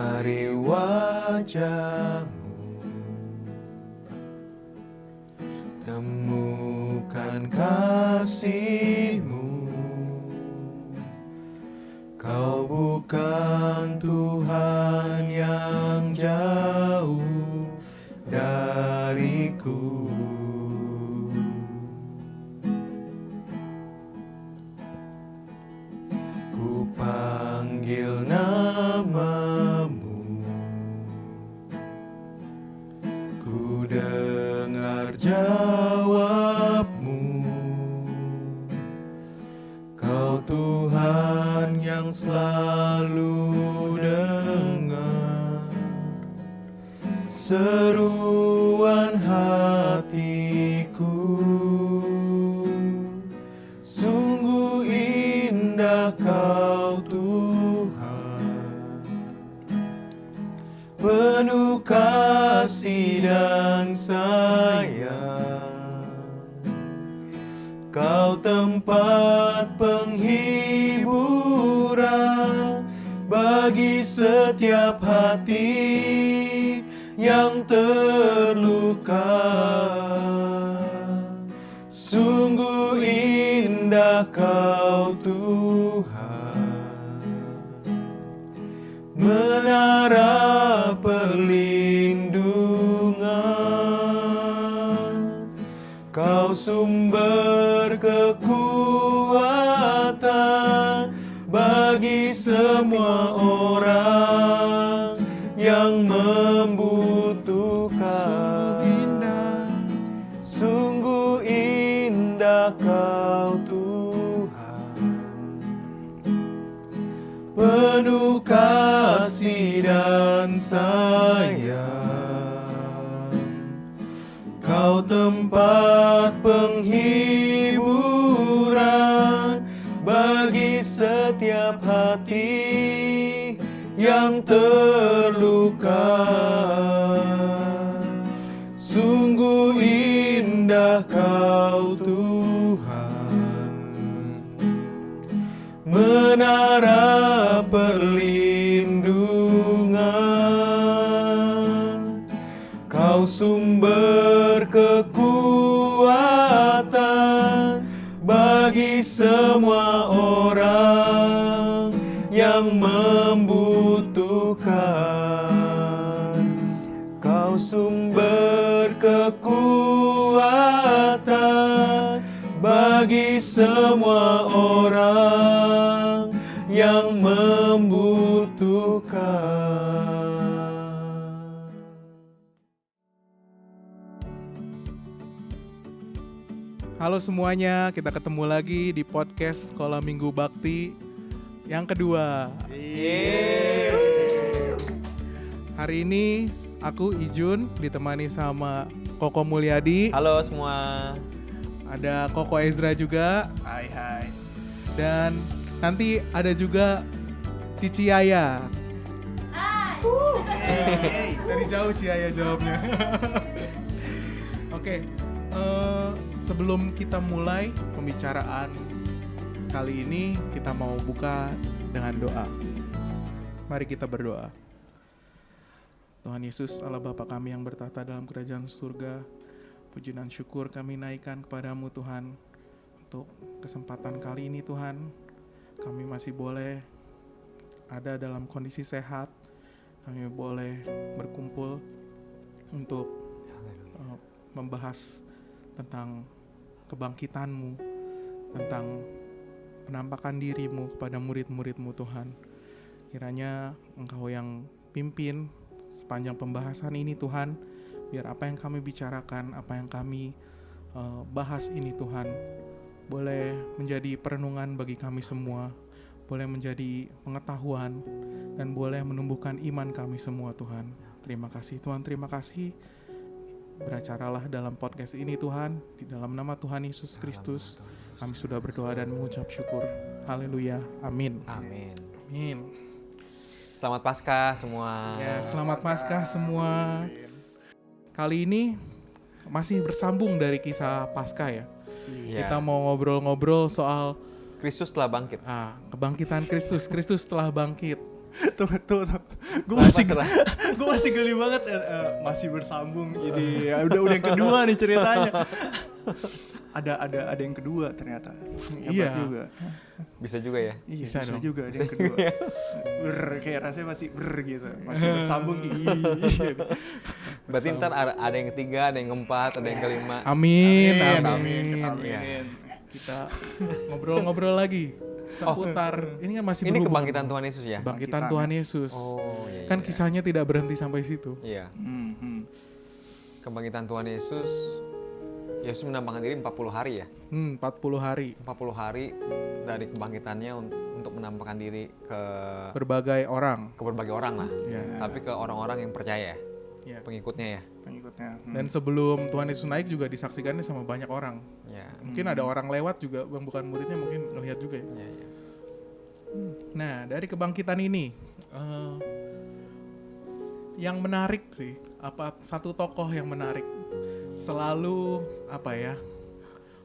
dari wajah-Mu. Temukan kasih-Mu. Kau bukan Tuhan yang jauh dariku. Ku panggil nama-Mu, ku dengar jawab-Mu. Kau Tuhan yang selalu dengar seruan hatiku. Sungguh indah Kau Tuhan, penuh kasih dan sayang. Kau tempat penghiburan bagi setiap hati yang terluka. Sungguh indah Kau Tuhan, menara perlindungan. Kau sumber kekuatan bagi semua orang yang membutuhkan. Sungguh indah Kau Tuhan, penuh kasih dan sayang. Kau tempat penghiburan bagi setiap hati yang terluka. Sungguh indah Kau Tuhan, menara perlindungan. Kau sumber kekuatan bagi semua orang yang membutuhkan. Kau sumber kekuatan bagi semua orang yang membutuhkan. Halo semuanya, kita ketemu lagi di podcast Sekolah Minggu Bakti yang kedua. Hari ini aku Ijun ditemani sama Koko Mulyadi. Halo semua. Ada Koko Ezra juga. Hai. Dan nanti ada juga Cici Yaya. Hey. Dari jauh Cici Yaya jawabnya. Oke, sebelum kita mulai pembicaraan kali ini, kita mau buka dengan doa. Mari kita berdoa. Tuhan Yesus, Allah Bapa kami yang bertahta dalam kerajaan surga, puji dan syukur kami naikkan kepadamu Tuhan. Untuk kesempatan kali ini Tuhan, kami masih boleh ada dalam kondisi sehat. Kami boleh berkumpul untuk membahas tentang kebangkitan-Mu, tentang penampakan diri-Mu kepada murid-murid-Mu Tuhan. Kiranya Engkau yang pimpin sepanjang pembahasan ini Tuhan, biar apa yang kami bicarakan, apa yang kami bahas ini Tuhan, boleh menjadi perenungan bagi kami semua, boleh menjadi pengetahuan, dan boleh menumbuhkan iman kami semua Tuhan. Terima kasih Tuhan, terima kasih. Beracaralah dalam podcast ini Tuhan, di dalam nama Tuhan Yesus Kristus kami sudah berdoa dan mengucap syukur. Haleluya, amin. Amin. Amin. Selamat Paskah semua. Ya, selamat Paskah semua. Kali ini masih bersambung dari kisah Paskah ya. Kita mau ngobrol-ngobrol soal Kristus telah bangkit. kebangkitan Kristus. Kristus telah bangkit. tuh. Gue Kenapa masih serah? gue masih geli banget, masih bersambung ini. Ya, udah yang kedua nih ceritanya. Ada yang kedua ternyata. Hebat Iya. juga. Bisa juga ya. Iya, Bisa bisa dong. juga ada yang kedua. Kayak rasanya masih gitu. Masih bersambung. Iya. Berarti ntar ada yang ketiga, ada yang keempat, ada yang kelima. Amin. Kita aminin. Kita ngobrol-ngobrol lagi seputar ini kan masih Ini berhubungan. kebangkitan Tuhan Yesus ya? Kebangkitan Bangkitan. Tuhan Yesus. Oh iya. Kan iya. kisahnya tidak berhenti sampai situ. Iya. Hmm. Kebangkitan Tuhan Yesus. Yesus menampakkan diri 40 hari ya. 40 hari 40 hari dari kebangkitannya untuk menampakkan diri ke berbagai orang. berbagai orang lah. Ya. Tapi ke orang-orang yang percaya, Ya. pengikutnya ya. Pengikutnya. Dan sebelum Tuhan Yesus naik juga disaksikannya sama banyak orang. Ya. Mungkin ada orang lewat juga yang bukan muridnya mungkin ngelihat juga ya. Ya, ya. Nah, dari kebangkitan ini yang menarik sih, satu tokoh yang menarik selalu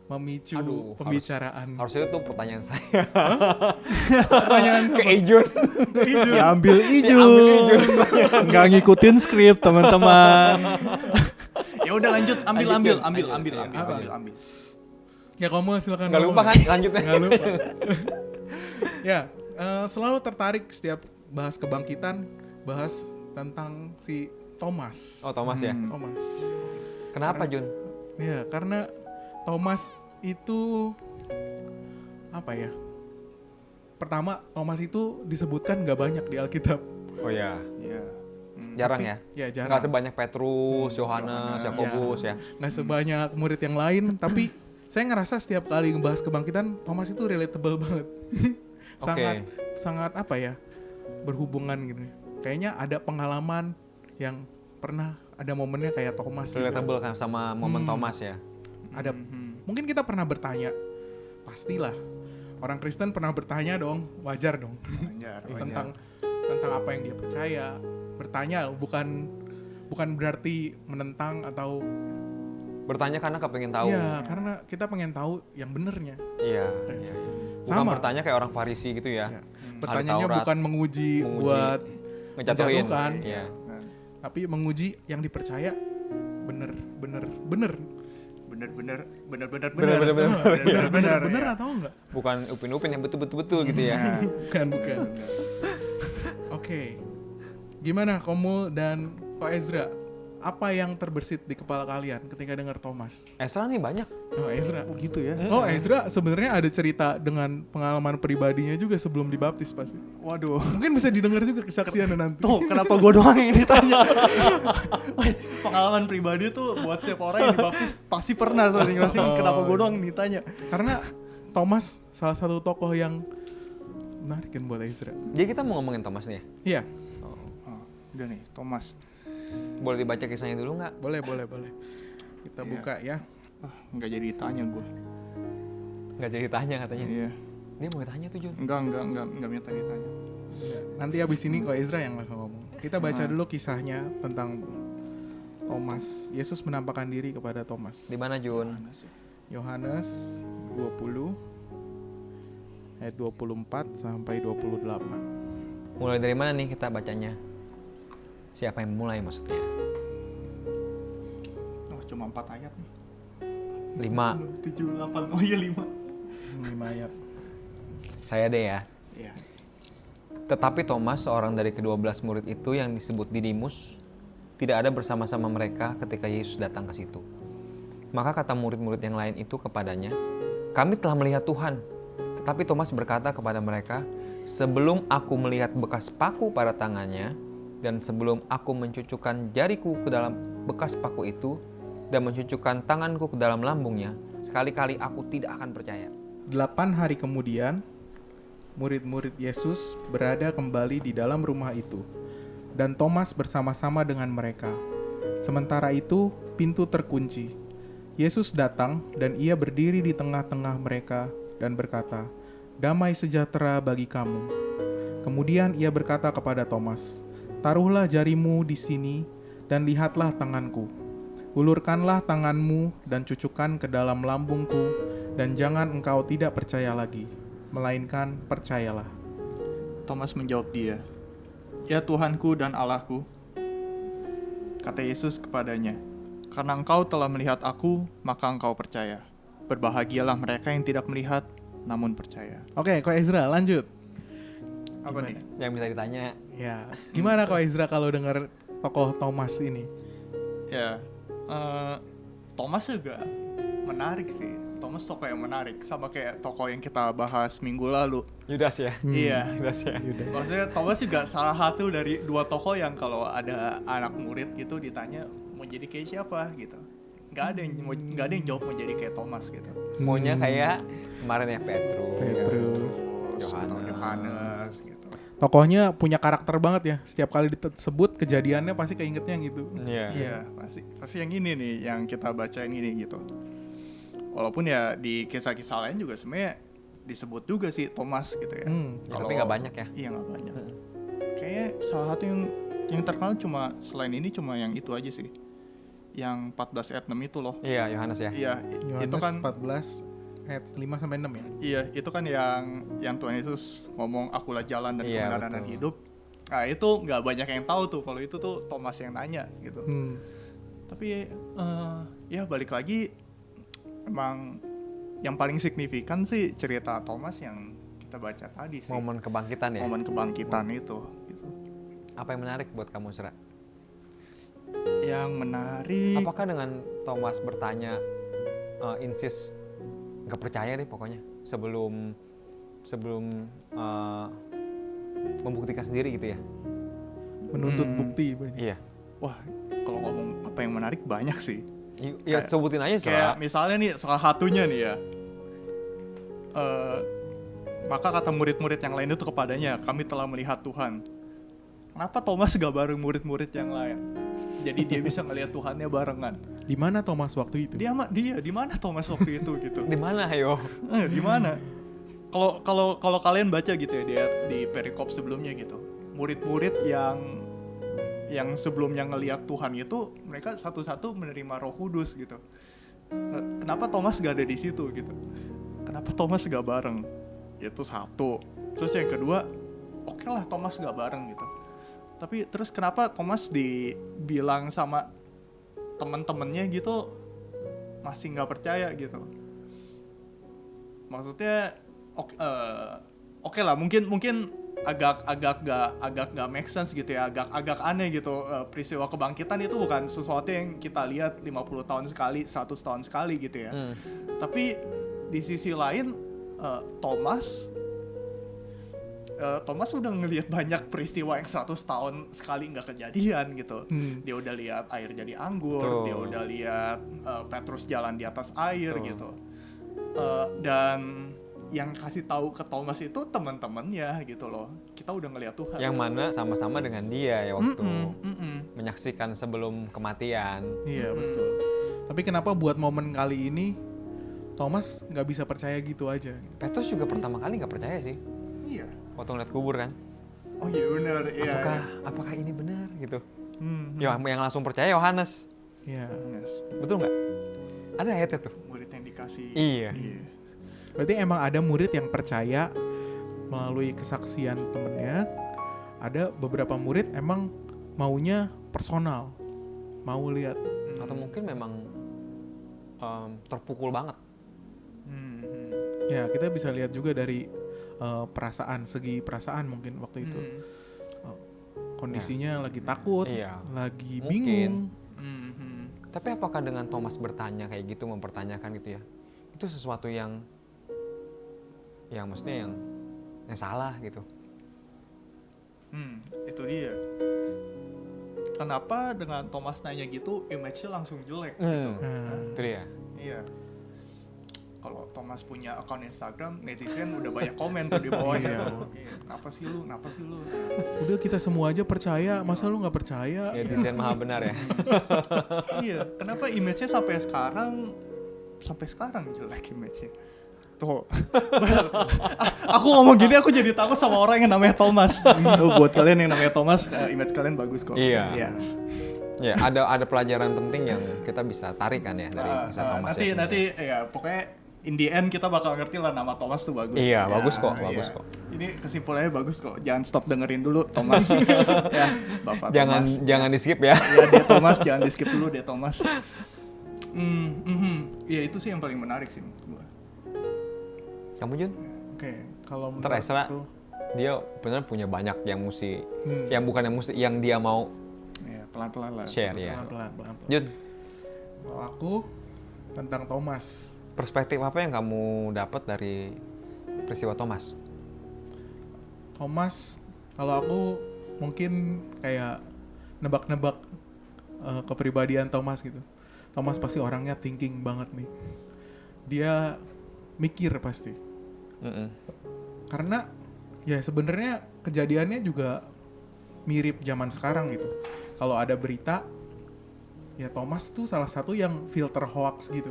memicu Aduh, pembicaraan. Harusnya itu pertanyaan saya. Pertanyaan Ke Ejun. Ya ambil Ijun. Nggak ngikutin skrip teman-teman. Ya udah lanjut, ambil. Ya kamu silakan. Gak ngomong lupa ya. kan lanjutnya. Nggak lupa. Ya, selalu tertarik setiap bahas kebangkitan, bahas tentang si Thomas. Oh Thomas ya. Thomas. Kenapa Jun? Ya, karena Thomas itu pertama, Thomas itu disebutkan nggak banyak di Alkitab. Oh ya. Iya. Jarang ya. Ya, jarang. Nggak sebanyak Petrus, Yohanes, Yakobus ya. Nggak sebanyak murid yang lain, tapi saya ngerasa setiap kali ngebahas kebangkitan, Thomas itu relatable banget. sangat berhubungan gitu. Kayaknya ada pengalaman yang pernah ada momennya kayak Thomas. juga. Relatable kan sama momen Thomas ya. Ada mungkin kita pernah bertanya, pastilah orang Kristen pernah bertanya dong, wajar dong Wajar. tentang apa yang dia percaya. Bertanya bukan berarti menentang atau Bertanya karena kepengen tahu. ya karena kita pengen tahu yang benernya. Iya. Iya. Bukan Sama. bertanya kayak orang Farisi gitu ya. Ya. Bertanyanya Taurat, bukan menguji buat ngejatuhin. menjatuhkan. Iya. tapi menguji yang dipercaya bener. Bener. Bener Ya. atau enggak? Bukan upin-upin yang betul-betul gitu ya. Bukan. Oke. Gimana Komul dan Ko Ezra? Apa yang terbersit di kepala kalian ketika dengar Thomas? Ezra nih banyak. Oh, Ezra. Oh gitu ya. Oh, Ezra sebenarnya ada cerita dengan pengalaman pribadinya juga sebelum dibaptis pasti. Waduh. Mungkin bisa didengar juga kesaksiannya nanti. Tuh, kenapa gue doang yang ditanya? Woi, pengalaman pribadi tuh buat setiap orang yang dibaptis pasti pernah masing-masing. Kenapa gue doang yang ditanya? Karena Thomas salah satu tokoh yang menarik kan buat Ezra. Jadi kita mau ngomongin Thomas nih ya. Iya, Oh, udah nih, Thomas. Boleh dibaca kisahnya dulu nggak? boleh. Kita Iya. buka ya. Nggak jadi ditanya gue. Nggak jadi tanya katanya. Iya. Dia mau tanya tuh Jun. Enggak minta ditanya. Nanti abis ini Ko Ezra yang langsung ngomong. Kita baca dulu kisahnya tentang Thomas. Yesus menampakkan diri kepada Thomas. Di mana Jun? Yohanes 20 ayat 24 sampai 28. Mulai dari mana nih kita bacanya? Siapa yang mulai maksudnya? Oh, cuma 4 ayat nih. 5. 7, 8. Oh iya 5. 5 ayat. Saya deh ya. Iya. Tetapi Thomas, seorang dari ke-12 murid itu yang disebut Didimus, tidak ada bersama-sama mereka ketika Yesus datang ke situ. Maka kata murid-murid yang lain itu kepadanya, "Kami telah melihat Tuhan." Tetapi Thomas berkata kepada mereka, "Sebelum aku melihat bekas paku pada tangannya, dan sebelum aku mencucukkan jariku ke dalam bekas paku itu, dan mencucukkan tanganku ke dalam lambungnya, sekali-kali aku tidak akan percaya." 8 hari kemudian, murid-murid Yesus berada kembali di dalam rumah itu, dan Thomas bersama-sama dengan mereka. Sementara itu, pintu terkunci. Yesus datang dan ia berdiri di tengah-tengah mereka dan berkata, "Damai sejahtera bagi kamu." Kemudian ia berkata kepada Thomas, "Taruhlah jarimu di sini dan lihatlah tanganku. Ulurkanlah tanganmu dan cucukkan ke dalam lambungku, dan jangan engkau tidak percaya lagi, melainkan percayalah." Thomas menjawab dia, "Ya Tuhanku dan Allahku," kata Yesus kepadanya, "karena engkau telah melihat aku, maka engkau percaya. Berbahagialah mereka yang tidak melihat, namun percaya." Oke, Ko Ezra lanjut. Apa Gimana? nih? Yang bisa ditanya, Ya, gimana Ko Ezra kalau dengar tokoh Thomas ini? Ya, Thomas juga menarik sih. Thomas tokoh yang menarik, sama kayak tokoh yang kita bahas minggu lalu. Yudas ya. Iya. Yudas ya. Yaudah. Maksudnya Thomas juga salah satu dari 2 tokoh yang kalau ada anak murid gitu ditanya mau jadi kayak siapa gitu, nggak ada yang jawab mau jadi kayak Thomas gitu. Maunya kayak kemarin ya Petrus. Petrus. Atau Yohanes gitu. Tokohnya punya karakter banget ya. Setiap kali disebut kejadiannya pasti keingetnya gitu. Iya. Iya, pasti yang ini nih yang kita bacain ini gitu. Walaupun ya di kisah-kisah lain juga sebenarnya disebut juga sih Thomas gitu ya. Ya, tapi nggak banyak ya. Iya, nggak banyak. Kayaknya salah satu yang terkenal cuma selain ini cuma yang itu aja sih. Yang 14 ayat 6 itu loh. Iya, Yohanes ya. Iya, Yohanes itu kan 14 ayat 5 sampai 6 ya. iya, itu kan yang Tuhan Yesus ngomong akulah jalan dan Iya, kebenaran dan betul. hidup. Nah, itu nggak banyak yang tahu tuh kalau itu tuh Thomas yang nanya gitu. Tapi ya balik lagi emang yang paling signifikan sih cerita Thomas yang kita baca tadi sih. Momen kebangkitan ya. Momen kebangkitan itu gitu. Apa yang menarik buat kamu, Sera? Yang menarik Apakah dengan Thomas bertanya, insist, nggak percaya deh pokoknya sebelum membuktikan sendiri gitu ya? Menuntut bukti berarti. Iya. wah, kalau ngomong apa yang menarik banyak sih. Ya sebutin aja Sera. Kayak misalnya nih salah satunya nih ya. Maka kata murid-murid yang lain itu kepadanya, kami telah melihat Tuhan. Kenapa Thomas gak bareng murid-murid yang lain? Jadi dia bisa ngelihat Tuhannya barengan. Di mana Thomas waktu itu? Dia di mana Thomas waktu itu gitu? Di mana ayo? Di mana? Kalau kalian baca gitu ya di perikop sebelumnya gitu, murid-murid yang sebelumnya ngelihat Tuhan itu mereka satu-satu menerima Roh Kudus gitu. Kenapa Thomas gak ada di situ gitu? Kenapa Thomas gak bareng? Itu satu. Terus yang kedua, oke lah Thomas gak bareng gitu. Tapi terus kenapa Thomas dibilang sama teman-temannya gitu masih nggak percaya gitu? Maksudnya oke lah, mungkin agak gak make sense gitu ya, agak aneh gitu. Peristiwa kebangkitan itu bukan sesuatu yang kita lihat 50 tahun sekali, 100 tahun sekali gitu ya. Tapi di sisi lain Thomas udah ngelihat banyak peristiwa yang 100 tahun sekali nggak kejadian gitu. Dia udah lihat air jadi anggur, Betul. dia udah lihat Petrus jalan di atas air. Betul. Gitu. Dan yang kasih tahu ke Thomas itu teman-temannya gitu loh. Kita udah ngelihat Tuhan. Yang mana sama-sama dengan dia ya waktu Mm-mm. menyaksikan sebelum kematian. Iya betul. Tapi kenapa buat momen kali ini Thomas nggak bisa percaya gitu aja? Petrus juga pertama kali nggak percaya sih Iya. waktu ngeliat kubur kan. Oh iya benar. Iya. Apakah ini benar gitu? Hmm. Ya yang langsung percaya Yohanes. Iya. Yes. Betul nggak? Ada ayatnya tuh. Murid yang dikasih. Iya. Berarti emang ada murid yang percaya melalui kesaksian temennya. Ada beberapa murid emang maunya personal, mau lihat. Atau mungkin memang terpukul banget. Ya kita bisa lihat juga dari segi perasaan mungkin waktu itu. Kondisinya lagi takut, Iya. lagi Mungkin. bingung. Tapi apakah dengan Thomas bertanya kayak gitu, mempertanyakan gitu ya, itu sesuatu yang maksudnya yang salah gitu? Itu dia. Kenapa dengan Thomas nanya gitu, image-nya langsung jelek gitu? Itu dia. Iya. Kalau Thomas punya akun Instagram, netizen udah banyak komen tuh di bawahnya tuh. Iya, kenapa sih lu? Udah kita semua aja percaya, masa lu nggak percaya? Netizen maha benar ya. Iya, kenapa image-nya sampai sekarang jelek image-nya? Tuh. Aku ngomong gini aku jadi takut sama orang yang namanya Thomas. Buat kalian yang namanya Thomas, image kalian bagus kok. Iya. Ya, ada pelajaran penting yang kita bisa tarik kan ya dari kisah Thomas. Nanti ya pokoknya in the end kita bakal ngerti lah nama Thomas tuh bagus. Iya, Ya, bagus kok, iya. bagus kok. Ini kesimpulannya bagus kok. Jangan stop dengerin dulu Thomas. Ya, Bapak Jangan Thomas. jangan di skip ya. Ya dia Thomas, jangan di skip dulu dia Thomas. Ya itu sih yang paling menarik sih menurut gua. Kamu Jun? Oke, kalau menurut Terserah. aku, Dia benar punya banyak yang mesti, Hmm. yang bukan yang mesti, yang dia mau Ya, pelan-pelan lah. share ya. pelan-pelan. Jun, Kalau aku tentang Thomas, perspektif apa yang kamu dapat dari peristiwa Thomas? Thomas, kalau aku mungkin kayak nebak-nebak kepribadian Thomas gitu. Thomas pasti orangnya thinking banget nih. Dia mikir pasti. Mm-mm. Karena ya sebenarnya kejadiannya juga mirip zaman sekarang gitu. Kalau ada berita, ya Thomas tuh salah satu yang filter hoax gitu.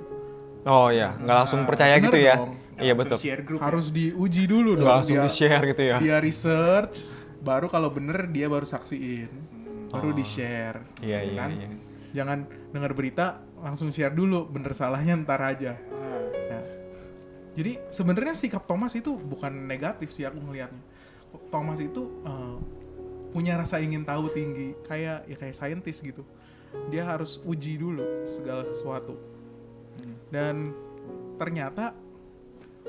Oh ya, nggak langsung percaya bener gitu ya? dong. Iya betul. Share group. Harus diuji dulu dong. Nggak langsung Dia- di share gitu ya? Dia research, baru kalau bener dia baru saksiin, baru Oh. di-share. Iya iya kan? iya. Jangan dengar berita langsung share dulu, bener salahnya ntar aja. Nah, jadi sebenarnya sikap Thomas itu bukan negatif sih aku ngelihatnya. Thomas itu punya rasa ingin tahu tinggi, kayak saintis gitu. Dia harus uji dulu segala sesuatu. Dan ternyata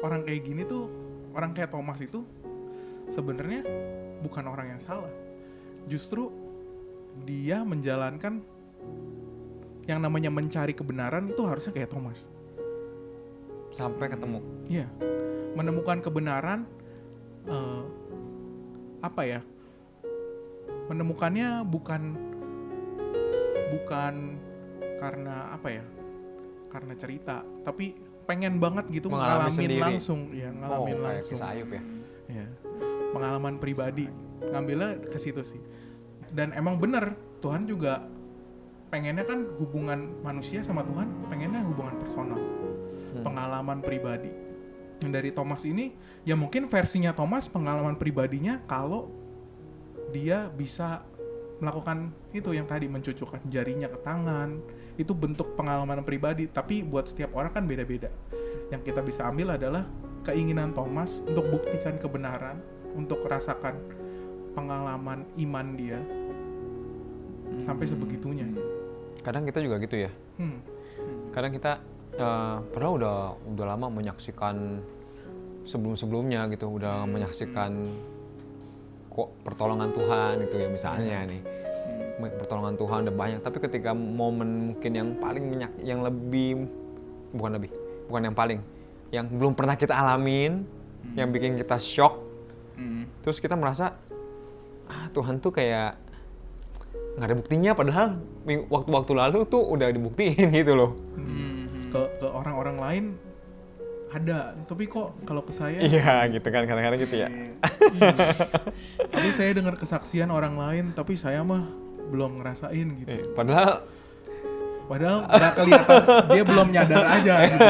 orang kayak gini tuh, orang kayak Thomas itu sebenarnya bukan orang yang salah. Justru dia menjalankan yang namanya mencari kebenaran itu harusnya kayak Thomas. Sampai ketemu. Iya, menemukan kebenaran, apa ya? Menemukannya bukan karena apa ya? Karena cerita, tapi pengen banget gitu Mengalami ngalamin sendiri. langsung, ya ngalamin Kayak langsung. kisah Ayub ya. Ya, pengalaman pribadi, ngambilnya ke situ sih. Dan emang bener, Tuhan juga pengennya kan hubungan manusia sama Tuhan, pengennya hubungan personal, pengalaman pribadi. Yang dari Thomas ini, ya mungkin versinya Thomas pengalaman pribadinya kalau dia bisa melakukan itu yang tadi, mencucukkan jarinya ke tangan, itu bentuk pengalaman pribadi. Tapi buat setiap orang kan beda-beda. Yang kita bisa ambil adalah keinginan Thomas untuk buktikan kebenaran, untuk rasakan pengalaman iman dia sampai sebegitunya. Kadang kita juga gitu ya. Kadang kita padahal udah lama menyaksikan sebelum-sebelumnya gitu, udah menyaksikan kok pertolongan Tuhan itu ya misalnya nih. Pertolongan Tuhan udah banyak, tapi ketika momen mungkin yang paling yang lebih bukan yang paling, yang belum pernah kita alamin, yang bikin kita shock, terus kita merasa Tuhan tuh kayak nggak ada buktinya, padahal waktu lalu tuh udah dibuktiin gitu loh. Ke orang-orang lain ada, tapi kok kalau ke saya, Iya gitu kan, kadang-kadang gitu ya. tapi saya dengar kesaksian orang lain, tapi saya mah belum ngerasain gitu. Padahal Padahal nggak kelihatan, dia belum nyadar aja gitu.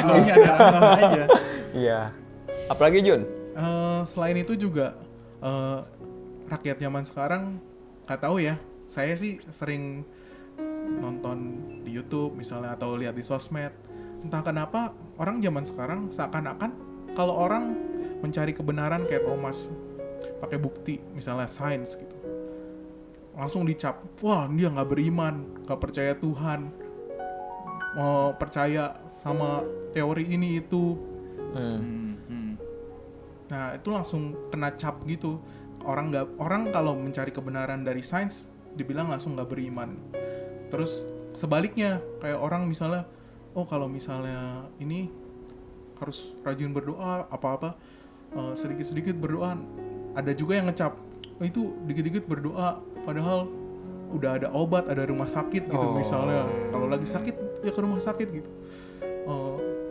Belum nyadar aja. iya. Apalagi Jun? Selain itu juga rakyat zaman sekarang nggak tahu ya. Saya sih sering nonton di YouTube misalnya atau lihat di sosmed. Entah kenapa orang zaman sekarang seakan-akan kalau orang mencari kebenaran kayak Thomas pakai bukti misalnya sains gitu, langsung dicap, wah dia nggak beriman, nggak percaya Tuhan, mau percaya sama teori ini itu. Nah itu langsung kena cap gitu. Orang kalau mencari kebenaran dari sains dibilang langsung nggak beriman. Terus sebaliknya kayak orang misalnya, oh kalau misalnya ini harus rajin berdoa apa-apa, sedikit-sedikit berdoa. Ada juga yang ngecap, oh itu dikit-dikit berdoa padahal udah ada obat, ada rumah sakit gitu misalnya. Kalau lagi sakit ya ke rumah sakit gitu.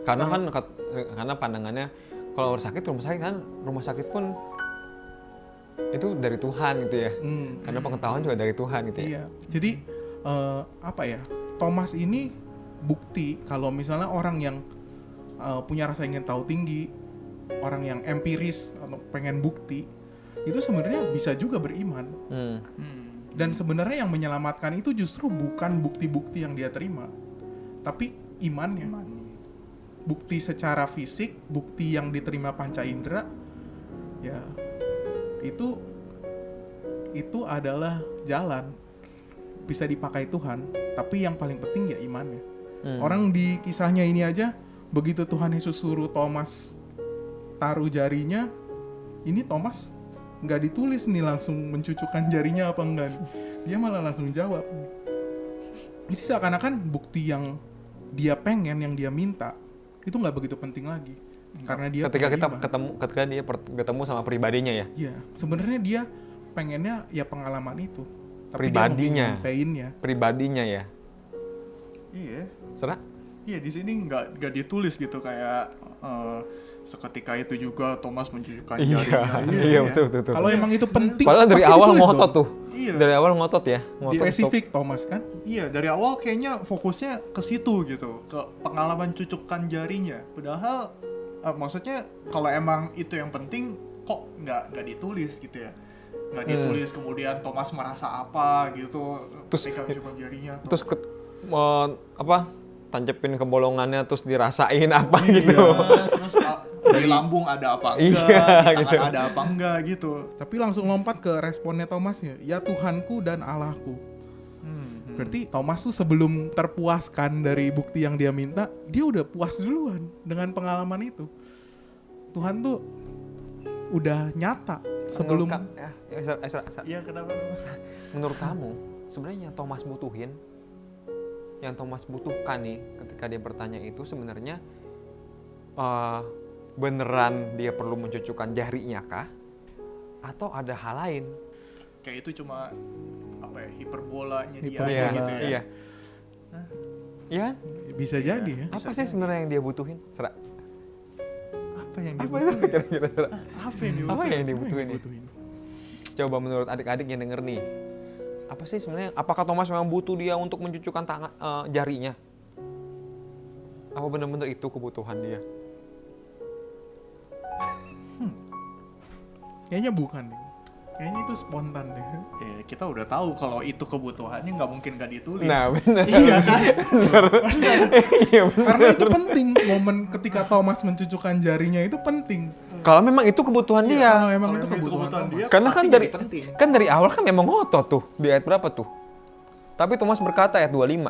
Karena pandangannya kalau rumah sakit kan, rumah sakit pun itu dari Tuhan gitu ya. Karena pengetahuan juga dari Tuhan gitu ya. Iya. Jadi apa ya? Thomas ini bukti kalau misalnya orang yang punya rasa ingin tahu tinggi, orang yang empiris atau pengen bukti, itu sebenarnya bisa juga beriman. Dan sebenarnya yang menyelamatkan itu justru bukan bukti-bukti yang dia terima, tapi imannya. Bukti secara fisik, bukti yang diterima panca indera, Ya, itu adalah jalan bisa dipakai Tuhan, tapi yang paling penting ya imannya. Orang di kisahnya ini aja, begitu Tuhan Yesus suruh Thomas taruh jarinya, ini Thomas nggak ditulis nih langsung mencucukkan jarinya apa enggak, dia malah langsung jawab. Jadi seakan-akan bukti yang dia pengen, yang dia minta itu nggak begitu penting lagi, karena dia ketika dia ketemu sama pribadinya ya. Iya, sebenarnya dia pengennya ya pengalaman itu, tapi Pribadinya. dia mau Pribadinya ya. Iya. Serak? Iya, di sini nggak ditulis gitu kayak seketika itu juga Thomas mencucukkan jarinya. Iya, betul. Kalau emang itu penting, Padahal dari pasti awal ditulis ngotot dong. tuh. Iya. Dari awal ngotot ya. Spesifik Thomas kan. Iya, dari awal kayaknya fokusnya ke situ gitu, ke pengalaman cucukkan jarinya. Padahal maksudnya kalau emang itu yang penting, kok nggak ditulis gitu ya? Nggak ditulis kemudian Thomas merasa apa gitu Terus- ketika mencucukkan jarinya. Terus tancepin ke bolongannya terus dirasain apa gitu. Terus di lambung ada apa enggak, Iya, di tangan gitu. ada apa enggak gitu. Tapi langsung lompat ke responnya Thomasnya, ya Tuhanku dan Allahku. Berarti Thomas tuh sebelum terpuaskan dari bukti yang dia minta, dia udah puas duluan dengan pengalaman itu. Tuhan tuh udah nyata sebelum. Iya, kenapa? Menurut kamu sebenarnya yang Thomas butuhkan nih ketika dia bertanya itu sebenarnya beneran dia perlu mencucukkan jarinya kah? Atau ada hal lain? Kayak itu cuma apa ya, hiperbolanya dia Hiperbola. aja gitu ya. Iya. Iya. Bisa Iya. jadi ya. Apa sih sebenarnya yang dia butuhin? Serak. Apa yang Apa dibutuhin? sih kira-kira Serak? Apa yang Apa dibutuhin? yang dibutuhin nih? Coba menurut adik-adik yang denger nih. Apa sih sebenarnya? Apakah Thomas memang butuh dia untuk mencucukkan jarinya? Apa benar-benar itu kebutuhan dia? Kayaknya bukan deh. Kayaknya itu spontan deh. Ya, kita udah tahu kalau itu kebutuhannya nggak mungkin nggak ditulis. Nah, benar. Iya kan? Iya, benar. Karena itu penting, momen ketika Thomas mencucukkan jarinya itu penting. Kalau memang itu kebutuhan dia. Kalau emang Kalau itu emang itu kebutuhan kebutuhan Thomas. dia, Karena kan pasti dari jadi penting. dari awal kan memang ngotot tuh di ayat berapa tuh? Tapi Thomas berkata ayat 25.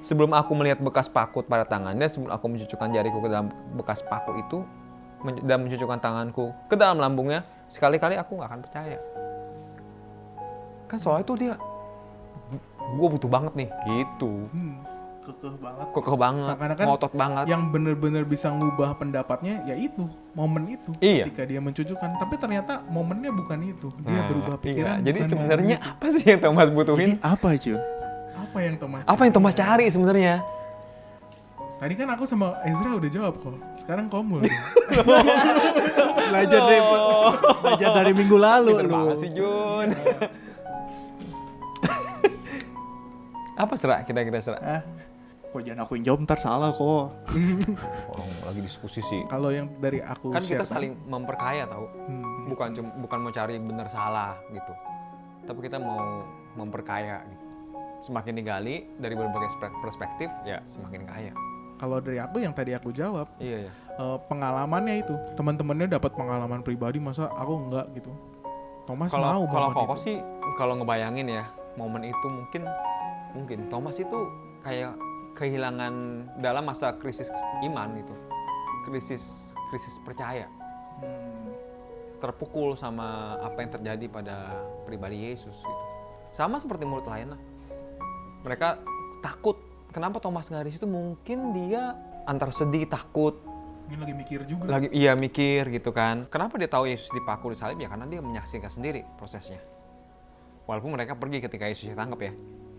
Sebelum aku melihat bekas pakut pada tangannya, sebelum aku mencucukkan jariku ke dalam bekas paku itu dan mencucukkan tanganku ke dalam lambungnya, sekali-kali aku nggak akan percaya. Kan soalnya itu dia, gue butuh banget nih, gitu. Kekeh banget. Kekeh banget, Seakan-akan ngotot banget. Yang benar-benar bisa ngubah pendapatnya ya itu, momen itu. Iya. Ketika dia mencucukkan, tapi ternyata momennya bukan itu. Dia berubah pikiran. Iya. Jadi bukan sebenarnya momen itu. apa sih yang Thomas butuhin? Ini apa, Jun? Apa yang Thomas? Apa yang Thomas cari sebenarnya? Tadi kan aku sama Ezra udah jawab kok. Sekarang kamu. Belajar dari minggu lalu Pinter lu. banget sih Jun. Apa Serak? Kira-kira Serak? Kok jangan aku yang jawab, ntar salah kok. Orang lagi diskusi sih. Kalau yang dari aku Kan kita share, saling memperkaya tahu. Bukan mau cari benar salah gitu. Tapi kita mau memperkaya gitu. Semakin digali dari berbagai perspektif ya semakin kaya. kalau dari aku yang tadi aku jawab, Iya ya. pengalamannya itu. Teman-temannya dapat pengalaman pribadi, masa aku enggak gitu. Thomas mau Kalau banget Koko itu. sih kalau ngebayangin ya momen itu mungkin Thomas itu kayak kehilangan dalam masa krisis iman gitu. Krisis percaya. Terpukul sama apa yang terjadi pada pribadi Yesus gitu. Sama seperti murid lain lah. Mereka takut. Kenapa Thomas nggak di situ? Mungkin dia antara sedih, takut, Ini lagi mikir juga. iya mikir gitu kan. Kenapa dia tahu Yesus dipaku di salib? Ya karena dia menyaksikan sendiri prosesnya. Walaupun mereka pergi ketika Yesus ditangkap ya.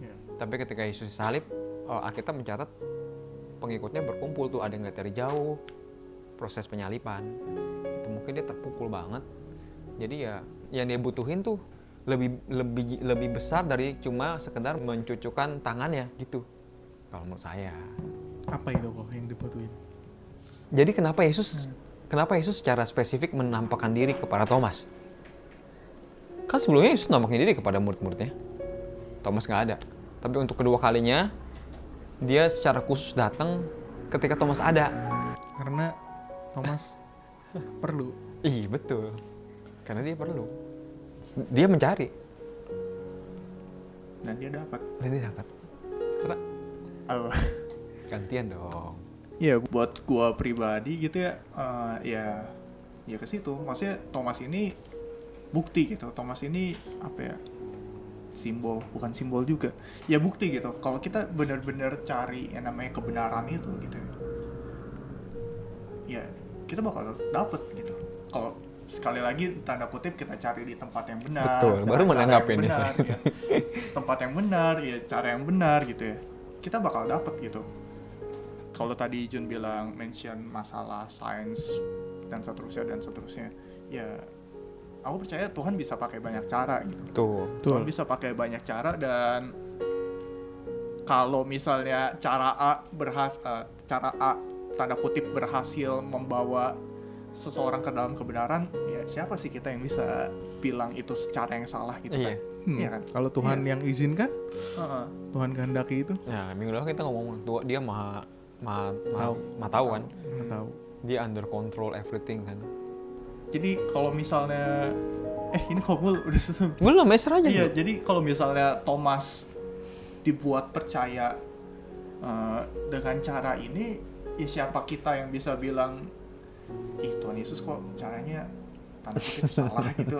Ya. Tapi ketika Yesus disalib, Alkitab mencatat pengikutnya berkumpul tuh, ada yang lihat dari jauh proses penyalipan. Itu mungkin dia terpukul banget. Jadi ya yang dia butuhin tuh lebih besar dari cuma sekedar mencucukkan tangannya gitu. Kalau menurut saya. Apa itu kok yang dibutuhin? Jadi kenapa Yesus secara spesifik menampakkan diri kepada Thomas? Kan sebelumnya Yesus nampakin diri kepada murid-muridnya. Thomas nggak ada. Tapi untuk kedua kalinya dia secara khusus datang ketika Thomas ada. Karena Thomas perlu. Iya betul. Karena dia perlu. Dia mencari. Dan dia dapat. Dan dia dapat. Serak. Oh. Gantian dong. Ya buat gua pribadi gitu ya, ya ke situ. Maksudnya Thomas ini bukti gitu. Thomas ini apa ya? Simbol, bukan simbol juga. Ya bukti gitu. Kalau kita benar-benar cari yang namanya kebenaran itu gitu. Ya kita bakal dapet gitu. Kalau sekali lagi tanda kutip kita cari di tempat yang benar. Betul, dengan baru cara menanggapin yang ya, benar, saya. ya. Tempat yang benar, ya cara yang benar gitu ya. Kita bakal dapet gitu. Kalau tadi Jun bilang mention masalah sains dan seterusnya, ya aku percaya Tuhan bisa pakai banyak cara gitu. Tuhan bisa pakai banyak cara, dan kalau misalnya cara A tanda kutip berhasil membawa seseorang ke dalam kebenaran, ya siapa sih kita yang bisa bilang itu secara yang salah gitu Iya. kan? Iya kan? Kalau Tuhan Iya. yang izinkan, Heeh. Tuhan kehendaki itu, Nah, minggu lalu kita ngomong dia maha tahu kan. nggak tahu. Dia under control everything kan. Jadi kalau misalnya ini Komul udah selesai. Belum, Esra aja. Iya, dulu. jadi kalau misalnya Thomas dibuat percaya dengan cara ini, ya siapa kita yang bisa bilang, ih Tuhan Yesus kok caranya tanda kutip salah gitu.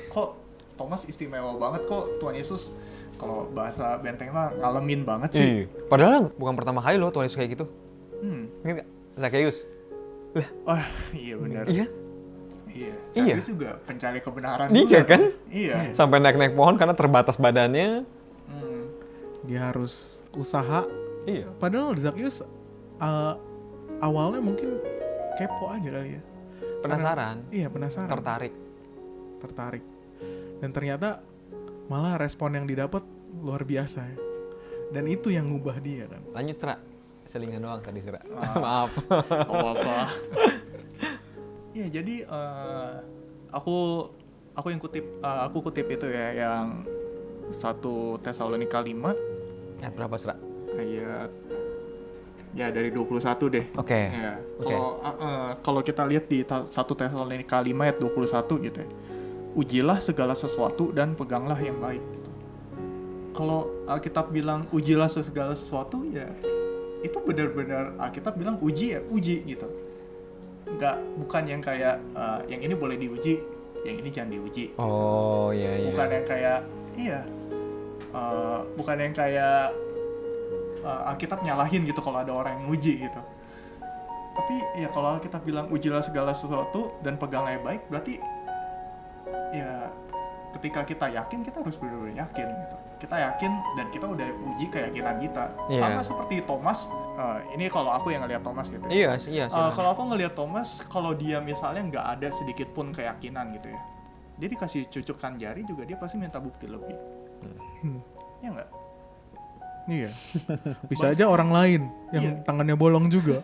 Kok Thomas istimewa banget, kok Tuhan Yesus kalau bahasa benteng mah ngalamin banget sih. Iya. Padahal bukan pertama kali loh Tuhan Yesus kayak gitu. Ingat gak? Zakheus. Oh iya benar. Iya. Iya. Iya. Zakheus juga pencari kebenaran Iya juga kan? Iya. Sampai naik-naik pohon karena terbatas badannya. Hmm. Dia harus usaha. Iya. Padahal Zakheus awalnya mungkin kepo aja kali ya. Penasaran. Iya, penasaran. Tertarik. Dan ternyata malah respon yang didapat luar biasa ya. Dan itu yang ngubah dia kan. Lanjut, Sera. Selingan doang tadi, Sera. Ah. Maaf. Oh apa? Iya, jadi aku kutip itu ya, yang 1 Tesalonika 5 Ayat berapa, Sera? ayat ya dari 21 deh. Oke. Ya. Oke. Kalau kita lihat di 1 Tesalonika 5 ayat 21 gitu ya. Ujilah segala sesuatu dan peganglah yang baik gitu. Kalau Alkitab bilang ujilah segala sesuatu, ya itu benar-benar Alkitab bilang uji gitu. Bukan yang kayak yang ini boleh diuji, yang ini jangan diuji. Oh, iya. Bukan yang kayak bukan yang kayak Alkitab nyalahin gitu kalau ada orang yang uji gitu. Tapi ya kalau Alkitab bilang ujilah segala sesuatu dan peganglah yang baik, berarti ya ketika kita yakin, kita harus benar-benar yakin gitu. Kita yakin dan kita udah uji keyakinan kita. Iya. Sama seperti Thomas. Ini kalau aku yang ngelihat Thomas gitu ya. Iya. Kalau aku ngelihat Thomas, kalau dia misalnya nggak ada sedikit pun keyakinan gitu ya, dia dikasih cucukkan jari juga dia pasti minta bukti lebih. Ya nggak? Iya. Bisa aja orang lain yang Iya. tangannya bolong juga.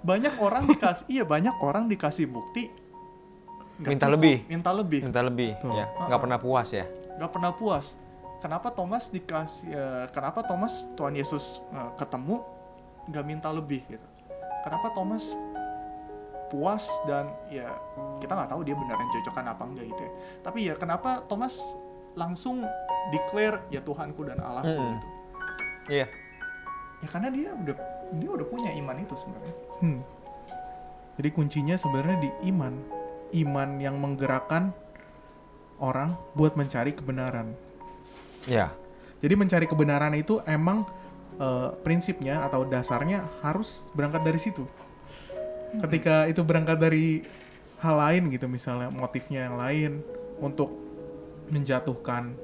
banyak orang dikasih bukti nggak Minta cukup, lebih. minta lebih, Betul. Ya. Nggak pernah puas ya. nggak pernah puas. Kenapa Thomas Tuhan Yesus ketemu nggak minta lebih gitu? Kenapa Thomas puas dan ya kita nggak tahu dia beneran cocokan apa enggak gitu ya. Tapi ya kenapa Thomas langsung declare ya Tuhanku dan Allahku gitu? Iya. Ya karena dia udah punya iman itu sebenarnya. Jadi kuncinya sebenarnya di iman. Iman yang menggerakkan orang buat mencari kebenaran. Iya. Jadi mencari kebenaran itu emang prinsipnya atau dasarnya harus berangkat dari situ. Ketika itu berangkat dari hal lain gitu, misalnya motifnya yang lain untuk menjatuhkan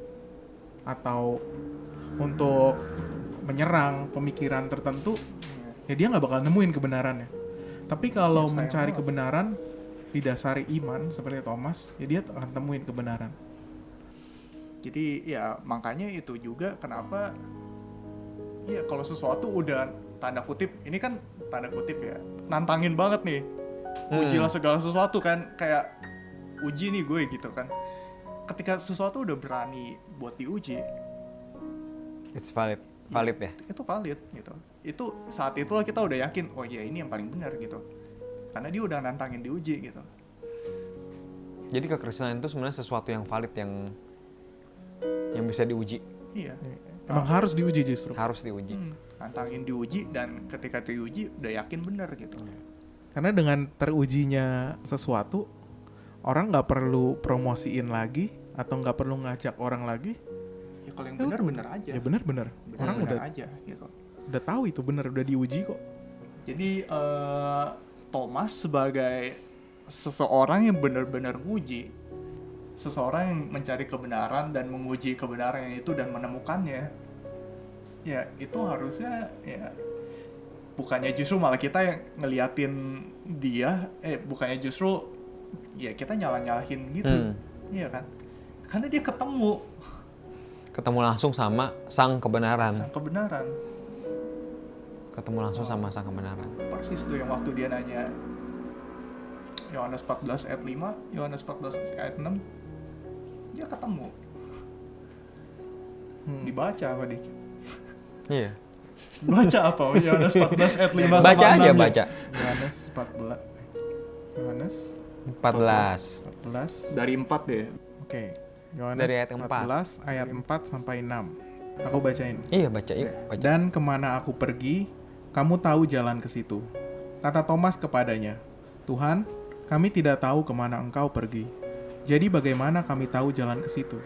atau untuk menyerang pemikiran tertentu, ya dia nggak bakal nemuin kebenarannya. Tapi kalau Ya, sayang mencari banget. kebenaran didasari iman seperti Thomas, ya dia akan temuin kebenaran. Jadi ya makanya itu juga kenapa ya kalau sesuatu udah tanda kutip, ini kan tanda kutip ya, nantangin banget nih. Ujilah segala sesuatu kan, kayak uji nih gue gitu kan. Ketika sesuatu udah berani buat diuji, It's valid ya. itu valid gitu. Itu saat itulah kita udah yakin, oh iya ini yang paling benar gitu. Karena dia udah nantangin diuji gitu. Jadi kekristenan itu sebenarnya sesuatu yang valid, yang bisa diuji, Iya. Emang harus diuji justru. harus diuji. Nantangin diuji, dan ketika diuji udah yakin bener gitu. Karena dengan terujinya sesuatu, orang nggak perlu promosiin lagi atau nggak perlu ngajak orang lagi. Ya kalau yang bener-bener aja. Ya bener-bener. Orang Bener-bener aja gitu. udah tahu itu bener, udah diuji kok. Jadi Thomas sebagai seseorang yang benar-benar uji, seseorang yang mencari kebenaran dan menguji kebenaran itu dan menemukannya, ya itu harusnya ya bukannya justru malah kita yang ngeliatin dia, bukannya justru ya kita nyalah-nyalahin gitu, iya kan? Karena dia ketemu Langsung sama sang kebenaran. kebenaran. Ketemu langsung sama sang kebenaran. Persis tuh yang waktu dia nanya Yohanes 14 ayat 5, Yohanes 14 ayat 6, dia ketemu. Dibaca apa dikit? Iya. Baca apa? Yohanes 14 ayat 5 sama 6. Baca aja, baca. Yohanes 14. Yohanes 14. 14. Dari 4 deh. Oke. Yohanes Dari ayat 4. 14 ayat 4 sampai 6. Aku bacain. Iya, baca, yuk. Baca. Dan kemana aku pergi, kamu tahu jalan ke situ. Kata Thomas kepadanya, Tuhan, kami tidak tahu kemana engkau pergi. Jadi bagaimana kami tahu jalan ke situ?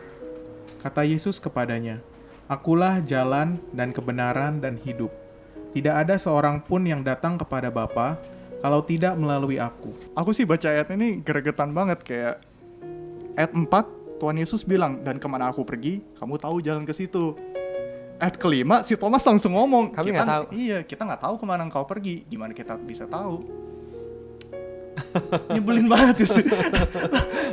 Kata Yesus kepadanya, Akulah jalan dan kebenaran dan hidup. Tidak ada seorang pun yang datang kepada Bapa kalau tidak melalui aku. Aku sih baca ayat ini gregetan banget, kayak ayat 4 Tuhan Yesus bilang, dan kemana aku pergi, kamu tahu jalan ke situ. Ayat kelima si Thomas langsung ngomong, Kami nggak tahu. Iya, kita nggak tahu kemana engkau pergi. Gimana kita bisa tahu? Nyebelin banget sih.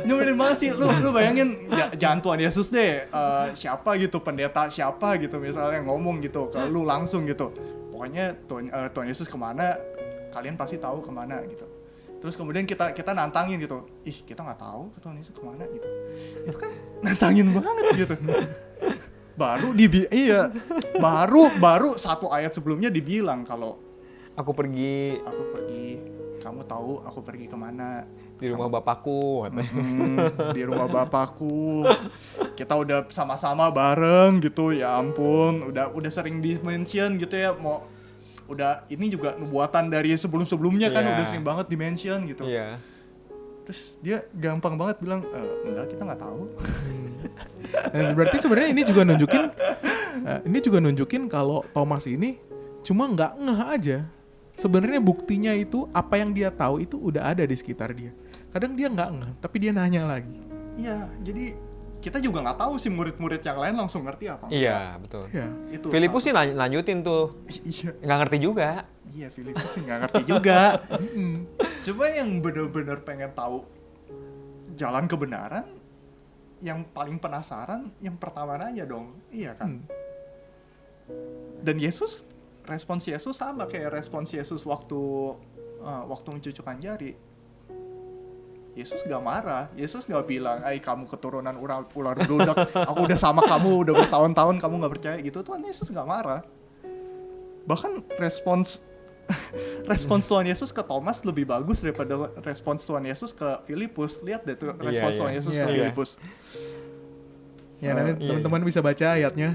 Nyebelin banget sih. Lu bayangin, jangan Tuhan Yesus deh, siapa gitu, pendeta siapa gitu misalnya ngomong gitu ke lu langsung gitu. Pokoknya Tuhan Yesus kemana, kalian pasti tahu kemana gitu. Terus kemudian kita nantangin gitu, kita nggak tahu Tuhan Yesus kemana gitu. Itu kan nantangin banget gitu. Baru satu ayat sebelumnya dibilang kalau Aku pergi aku pergi, kamu tahu aku pergi kemana? di rumah Bapakku. Di rumah Bapakku. Kita udah sama-sama bareng gitu, ya ampun, udah sering di-mention gitu ya, udah ini juga nubuatan dari sebelum-sebelumnya kan, Iya. udah sering banget di-mention gitu. Iya. Terus dia gampang banget bilang, enggak, kita nggak tahu. Berarti sebenarnya ini juga nunjukin kalau Thomas ini cuma nggak ngeh aja. Sebenarnya buktinya itu apa yang dia tahu itu udah ada di sekitar dia. Kadang dia nggak ngeh, tapi dia nanya lagi. Iya, jadi kita juga nggak tahu sih murid-murid yang lain langsung ngerti apa. Iya, betul. Ya. Itu Filipus sih lanjutin tuh. Iya, Nggak ngerti juga. iya Filipus sih nggak ngerti juga. Coba yang bener-bener pengen tahu jalan kebenaran, yang paling penasaran, yang pertama nanya dong, iya kan? Dan respons Yesus sama kayak respons Yesus waktu mencucukkan jari. Yesus gak marah, Yesus gak bilang, kamu keturunan ular beludak, aku udah sama kamu udah bertahun-tahun, kamu gak percaya gitu. Tuhan Yesus gak marah. Bahkan respons Tuhan Yesus ke Thomas lebih bagus daripada respons Tuhan Yesus ke Filipus. Lihat deh tuh respons Tuhan Yesus ke Iya. Filipus. Ya nanti teman-teman bisa baca ayatnya.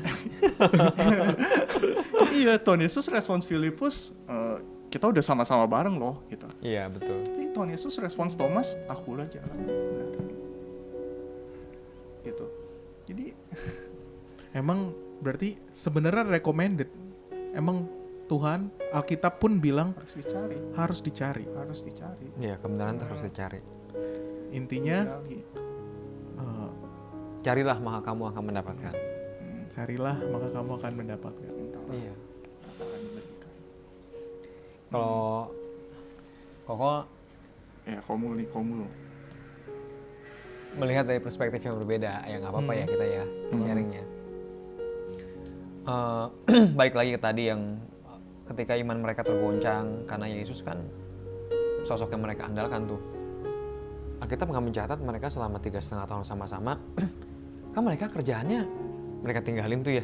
Iya, Tuhan Yesus respons Filipus, kita udah sama-sama bareng loh gitu. Iya, betul. Tapi Tuhan Yesus respons Thomas, akulah jalan kebenaran. Gitu. Jadi Emang berarti sebenarnya recommended. Emang Tuhan, Alkitab pun bilang harus dicari. Iya, kebenaran terus dicari. intinya Gali. Carilah maka kamu akan mendapatkan. carilah maka kamu akan mendapatkan. Mintalah, Iya. akan diberikan. Kalau Koko Ya, komu. melihat dari perspektif yang berbeda, ya nggak apa-apa ya kita ya sharingnya. Baik lagi ke tadi yang ketika iman mereka tergoncang karena Yesus kan sosok yang mereka andalkan tuh. Alkitab nggak mencatat mereka selama 3,5 tahun sama-sama. Kan mereka kerjaannya mereka tinggalin tuh ya,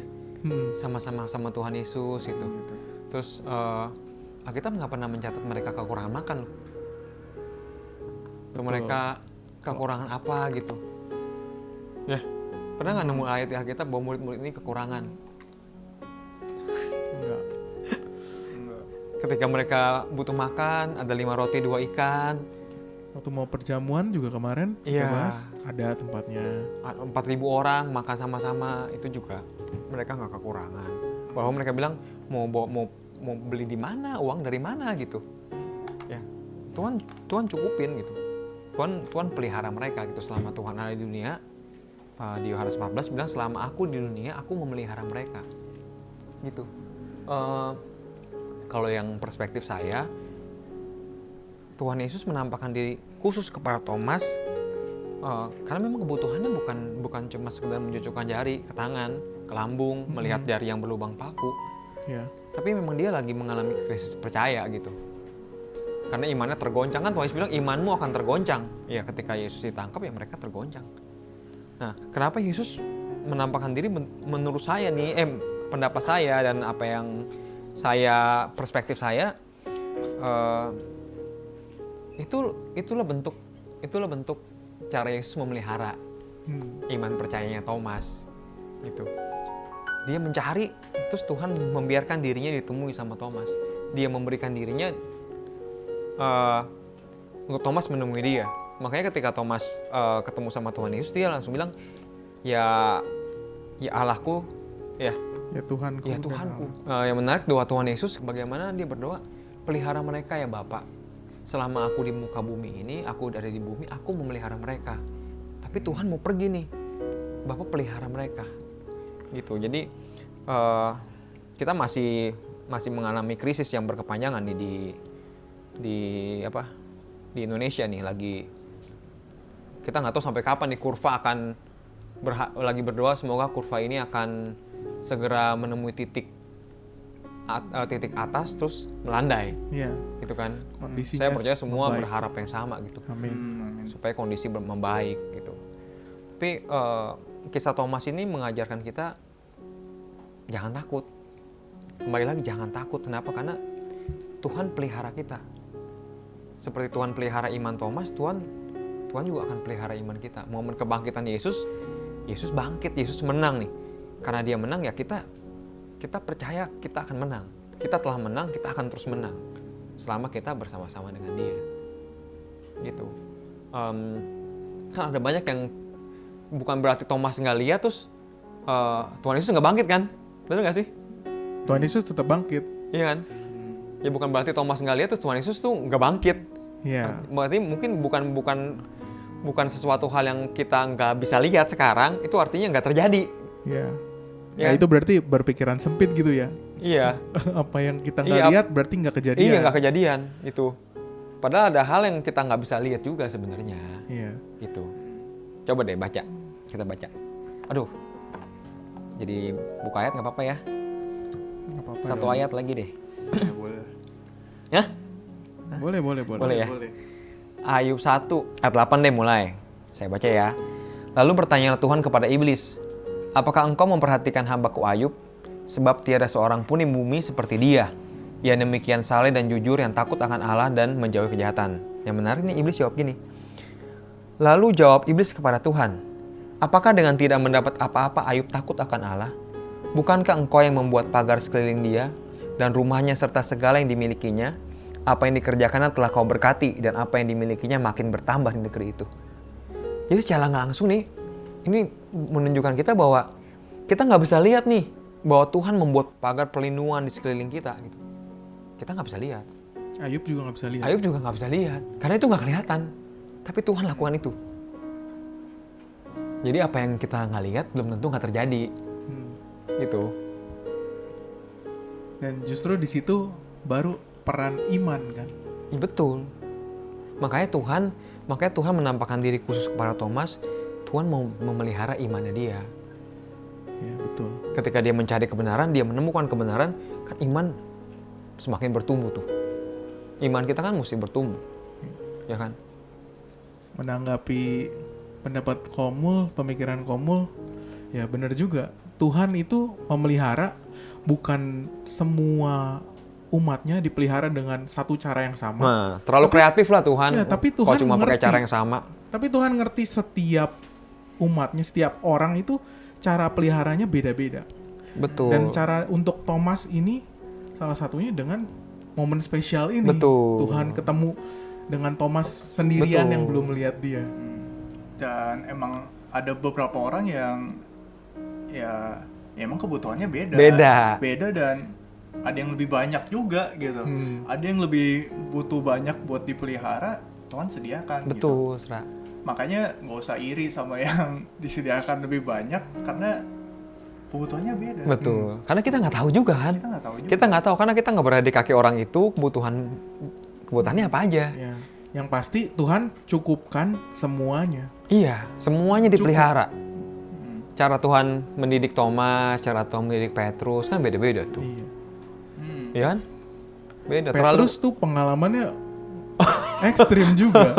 sama-sama sama Tuhan Yesus gitu. Terus Alkitab nggak pernah mencatat mereka kekurangan makan loh. Tuh mereka kekurangan apa gitu. Ya, pernah nggak nemu ayat di Alkitab bahwa murid-murid ini kekurangan? Enggak. Enggak. Ketika mereka butuh makan, ada 5 roti 2 ikan, Waktu mau perjamuan juga kemarin Iya. kita bahas, ada tempatnya. 4.000 orang makan sama-sama, itu juga mereka nggak kekurangan. Bahwa mereka bilang mau beli di mana, uang dari mana gitu. Ya, Tuhan cukupin gitu. Tuhan pelihara mereka gitu selama Tuhan ada di dunia. Di Yohanes 14 bilang selama aku di dunia, aku memelihara mereka. Gitu. Kalau yang perspektif saya, Tuhan Yesus menampakkan diri khusus kepada Thomas karena memang kebutuhannya bukan cuma sekedar mencucukkan jari ke tangan, ke lambung, melihat jari yang berlubang paku, Ya. tapi memang dia lagi mengalami krisis percaya gitu. Karena imannya tergoncang, kan Tuhan Yesus bilang imanmu akan tergoncang. Ya ketika Yesus ditangkap ya mereka tergoncang. Nah, kenapa Yesus menampakkan diri menurut saya nih, pendapat saya dan apa yang perspektif saya, itulah bentuk cara Yesus memelihara iman percayanya Thomas gitu. Dia mencari, terus Tuhan membiarkan dirinya ditemui sama Thomas. Dia memberikan dirinya untuk Thomas menemui dia. Makanya ketika Thomas ketemu sama Tuhan Yesus, dia langsung bilang, ya Allahku, ya Tuhanku. ya Tuhanku. Yang menarik doa Tuhan Yesus, bagaimana dia berdoa, pelihara mereka ya Bapa. Selama aku di muka bumi ini, aku ada di bumi, aku memelihara mereka. Tapi Tuhan mau pergi nih, Bapak pelihara mereka. Gitu. Jadi kita masih mengalami krisis yang berkepanjangan nih di Indonesia nih, lagi kita nggak tahu sampai kapan nih kurva akan lagi berdoa semoga kurva ini akan segera menemui titik atas terus melandai. Iya. Gitu kan. Kondisinya Saya percaya semua membaik. berharap yang sama gitu. Amin. Supaya kondisi membaik gitu. Tapi kisah Thomas ini mengajarkan kita jangan takut. Kembali lagi jangan takut. Kenapa? Karena Tuhan pelihara kita. Seperti Tuhan pelihara iman Thomas, Tuhan juga akan pelihara iman kita. Momen kebangkitan Yesus bangkit, Yesus menang nih. Karena dia menang ya kita percaya kita akan menang. Kita telah menang, kita akan terus menang selama kita bersama-sama dengan dia. Gitu. Kan ada banyak yang bukan berarti Thomas nggak lihat terus Tuhan Yesus nggak bangkit kan? Betul nggak sih? Tuhan Yesus tetap bangkit. Iya kan? Ya bukan berarti Thomas nggak lihat terus Tuhan Yesus tuh nggak bangkit. Iya. Berarti mungkin bukan sesuatu hal yang kita nggak bisa lihat sekarang, itu artinya nggak terjadi. Iya. Ya. Ya itu berarti berpikiran sempit gitu ya. Iya. Apa yang kita nggak Iya. lihat berarti nggak kejadian. Iya nggak kejadian itu. Padahal ada hal yang kita nggak bisa lihat juga sebenarnya. Iya. Gitu. Coba deh baca, kita baca. Aduh. Jadi buka ayat nggak apa-apa ya? Nggak apa-apa. Satu ayat lagi deh. Ya, boleh. Ya? Boleh. Boleh ya? Boleh. Ayub 1 ayat 8 deh mulai. Saya baca ya. Lalu bertanyalah Tuhan kepada iblis, apakah engkau memperhatikan hambaku Ayub? Sebab tiada seorang pun di bumi seperti dia. Ia demikian saleh dan jujur yang takut akan Allah dan menjauhi kejahatan. Yang menarik nih iblis jawab gini. Lalu jawab iblis kepada Tuhan, apakah dengan tidak mendapat apa-apa Ayub takut akan Allah? Bukankah engkau yang membuat pagar sekeliling dia dan rumahnya serta segala yang dimilikinya? Apa yang dikerjakannya telah kau berkati dan apa yang dimilikinya makin bertambah di negeri itu. Jadi secara nggak langsung nih, ini menunjukkan kita bahwa kita nggak bisa lihat nih bahwa Tuhan membuat pagar perlindungan di sekeliling kita. Gitu. Kita nggak bisa lihat. Ayub juga nggak bisa lihat. Ayub juga nggak bisa lihat karena itu nggak kelihatan. Tapi Tuhan lakukan itu. Jadi apa yang kita nggak lihat belum tentu nggak terjadi. Gitu. Dan justru di situ baru peran iman kan. Ya, betul. Makanya Tuhan menampakkan diri khusus kepada Thomas. Tuhan mau memelihara imannya dia. Ya betul. Ketika dia mencari kebenaran, dia menemukan kebenaran, kan iman semakin bertumbuh tuh. Iman kita kan mesti bertumbuh. Ya kan? Menanggapi pendapat Komul, pemikiran Komul, ya benar juga. Tuhan itu memelihara, bukan semua umatnya dipelihara dengan satu cara yang sama. Nah, terlalu kreatif lah Tuhan. Ya, tapi Kalau Tuhan cuma pakai mengerti. cara yang sama. Tapi Tuhan ngerti setiap umatnya, setiap orang itu cara peliharanya beda-beda. Betul. Dan cara untuk Thomas ini salah satunya dengan momen spesial ini. Betul. Tuhan ketemu dengan Thomas sendirian Betul. yang belum melihat dia. Dan emang ada beberapa orang yang ya emang kebutuhannya beda dan ada yang lebih banyak juga gitu. Ada yang lebih butuh banyak buat dipelihara, Tuhan sediakan gitu. Betul, Sra. Makanya nggak usah iri sama yang disediakan lebih banyak karena kebutuhannya beda. Betul. Karena kita nggak tahu juga kan. Kita nggak tahu juga. Kita nggak tahu karena kita nggak berada di kaki orang itu kebutuhannya apa aja. Ya. Yang pasti Tuhan cukupkan semuanya. Iya, semuanya dipelihara. Cara Tuhan mendidik Thomas, cara Tuhan mendidik Petrus kan beda-beda tuh. Iya. Iya kan? Beda. Petrus tuh pengalamannya ekstrim juga,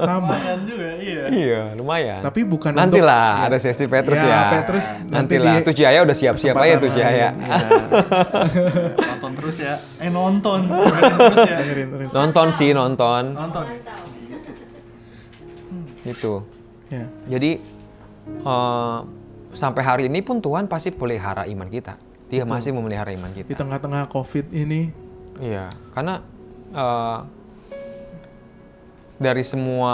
sama. Lumayan juga, iya. Iya, lumayan. Tapi bukan nantilah untuk- ada sesi Petrus Ya, ya. Petrus nantilah. nanti Tuh Jaya udah siap-siap aja tuh Jaya. Nonton terus ya. Nonton. Dengerin terus ya. Dengerin terus. Nonton sih, nonton. Nonton. Gitu. Ya. Jadi sampai hari ini pun Tuhan pasti pelihara iman kita. Dia masih memelihara iman Di kita. tengah-tengah COVID ini, Iya, karena dari semua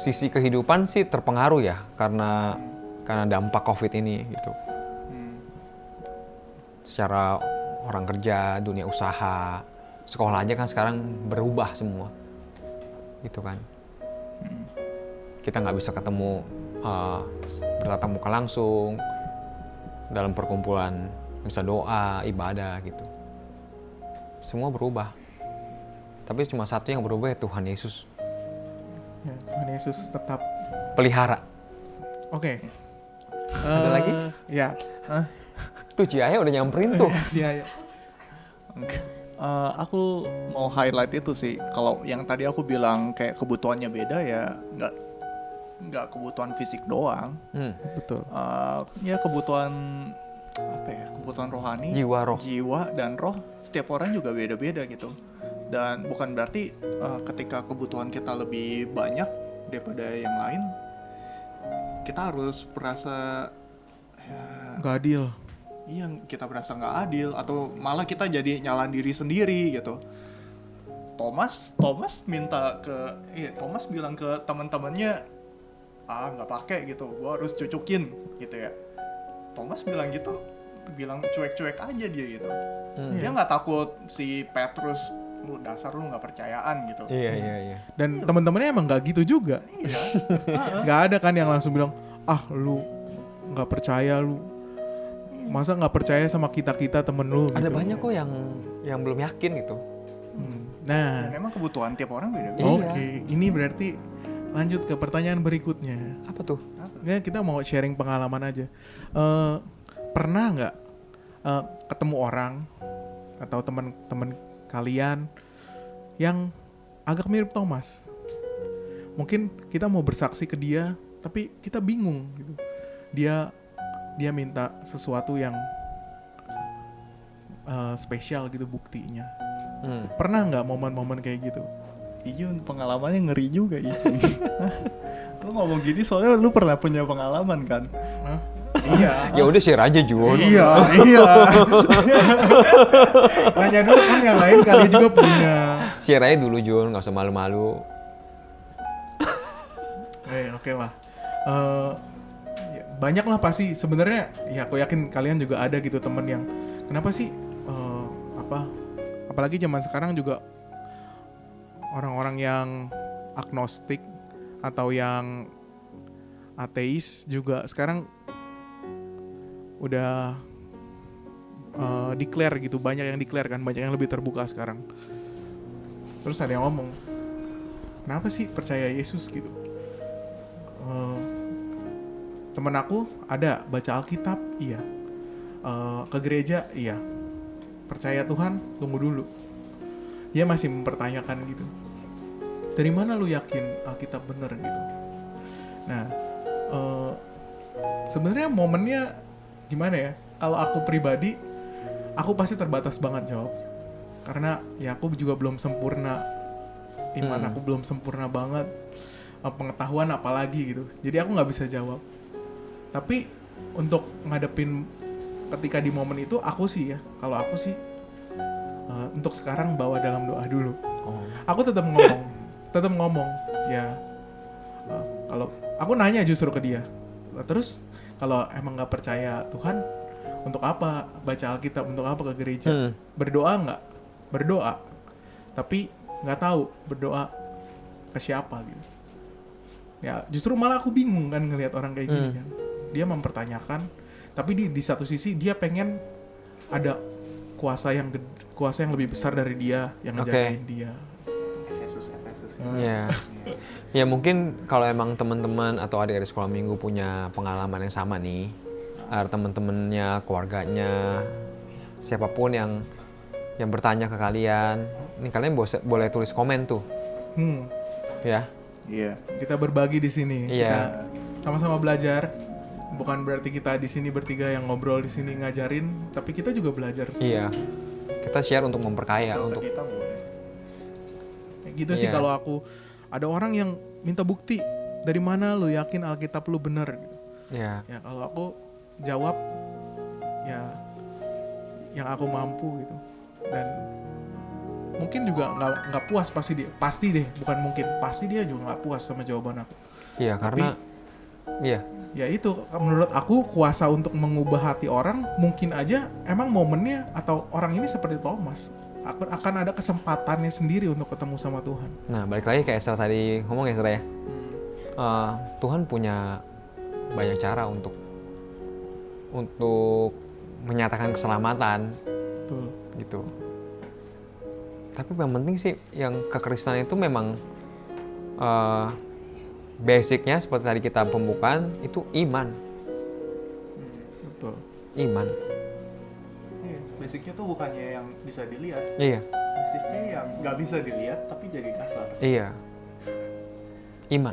sisi kehidupan sih terpengaruh ya karena dampak COVID ini gitu. Secara orang kerja, dunia usaha, sekolah aja kan sekarang berubah semua, gitu kan. Kita nggak bisa ketemu bertatap muka langsung dalam perkumpulan, bisa doa, ibadah gitu. Semua berubah. Tapi cuma satu yang berubah ya Tuhan Yesus. ya, Tuhan Yesus tetap. Pelihara. Oke. Ada lagi? Ya. Tuh Jaya udah nyamperin tuh. Ya, ya. Aku mau highlight itu sih. Kalau yang tadi aku bilang kayak kebutuhannya beda ya nggak kebutuhan fisik doang. Betul. Ya kebutuhan apa ya? Kebutuhan rohani, Jiwa dan roh. Setiap orang juga beda-beda gitu. Dan bukan berarti ketika kebutuhan kita lebih banyak daripada yang lain, kita harus merasa Gak adil. iya kita berasa nggak adil atau malah kita jadi nyalain diri sendiri gitu. Thomas bilang ke teman-temannya nggak pakai gitu, gua harus cucukin gitu ya. Thomas bilang cuek-cuek aja dia gitu. Dia nggak takut si Petrus lu nggak percayaan gitu. Iya. Dan teman-temannya emang gak gitu juga. Iya. Gak ada kan yang langsung bilang, lu gak percaya lu. Masa gak percaya sama kita temen lu Ada gitu. banyak kok yang belum yakin gitu. Nah, Dan emang kebutuhan tiap orang beda-beda. oke. Ini berarti lanjut ke pertanyaan berikutnya. Apa tuh? Ya, kita mau sharing pengalaman aja. Pernah gak ketemu orang atau teman-teman kalian yang agak mirip Thomas? Mungkin kita mau bersaksi ke dia, tapi kita bingung gitu. Dia minta sesuatu yang spesial gitu buktinya. Pernah nggak momen-momen kayak gitu? Ijun pengalamannya ngeri juga Ijun. Lu ngomong gini soalnya lu pernah punya pengalaman kan? Iya. Ya udah share aja Jun. Iya. Nanya dulu kan yang lain kali juga punya. Share aja dulu Jun, nggak usah malu-malu. Oke lah. Ya, banyak lah pasti sebenarnya. Ya aku yakin kalian juga ada gitu temen yang kenapa sih apalagi zaman sekarang juga orang-orang yang agnostik atau yang ateis juga sekarang udah declare gitu, banyak yang declare kan, banyak yang lebih terbuka sekarang. Terus ada yang ngomong, kenapa sih percaya Yesus gitu? Temen aku ada baca Alkitab, iya. Ke gereja, iya. Percaya Tuhan, tunggu dulu. Dia masih mempertanyakan gitu. Dari mana lu yakin Alkitab bener gitu? Nah, sebenarnya momennya gimana ya? Kalau aku pribadi, aku pasti terbatas banget jawab. Karena ya aku juga belum sempurna. Iman aku belum sempurna banget. pengetahuan apalagi gitu. Jadi aku nggak bisa jawab. Tapi untuk ngadepin ketika di momen itu aku sih ya, kalau aku sih untuk sekarang bawa dalam doa dulu. Aku tetap ngomong ya. Kalau aku nanya justru ke dia, terus kalau emang nggak percaya Tuhan, untuk apa baca Alkitab, untuk apa ke gereja? Berdoa nggak? Berdoa, tapi nggak tahu berdoa ke siapa gitu. Ya justru malah aku bingung kan ngelihat orang kayak gini kan. Dia mempertanyakan, tapi di satu sisi dia pengen ada kuasa yang lebih besar dari dia yang ngejagain dia. Efesus. Ya. Ya mungkin kalau emang teman-teman atau adik-adik sekolah minggu punya pengalaman yang sama nih, teman-temannya, keluarganya, siapapun yang bertanya ke kalian, ini kalian boleh tulis komen tuh. Ya. Iya. Kita berbagi di sini. Iya. Kita sama-sama belajar. Bukan berarti kita di sini bertiga yang ngobrol di sini ngajarin, tapi kita juga belajar. Iya. Kita share untuk memperkaya, untuk kita boleh. Gitu sih kalau aku ada orang yang minta bukti, dari mana lu yakin Alkitab lu benar gitu. Iya. Ya kalau aku jawab ya yang aku mampu gitu. Dan mungkin juga nggak puas pasti deh, bukan mungkin, pasti dia juga nggak puas sama jawaban aku. Iya, karena Ya itu menurut aku kuasa untuk mengubah hati orang, mungkin aja emang momennya atau orang ini seperti Thomas akan ada kesempatannya sendiri untuk ketemu sama Tuhan. Nah, balik lagi kayak Esther tadi ngomong ya, Esther ya. Tuhan punya banyak cara untuk menyatakan keselamatan. Betul. Gitu. Tapi yang penting sih yang kekristenan itu memang basicnya seperti tadi kita pembukaan itu iman. Betul. Iman. Iya, basicnya tuh bukannya yang bisa dilihat. Iya. Basicnya yang nggak bisa dilihat tapi jadi dasar. Iya. Iman.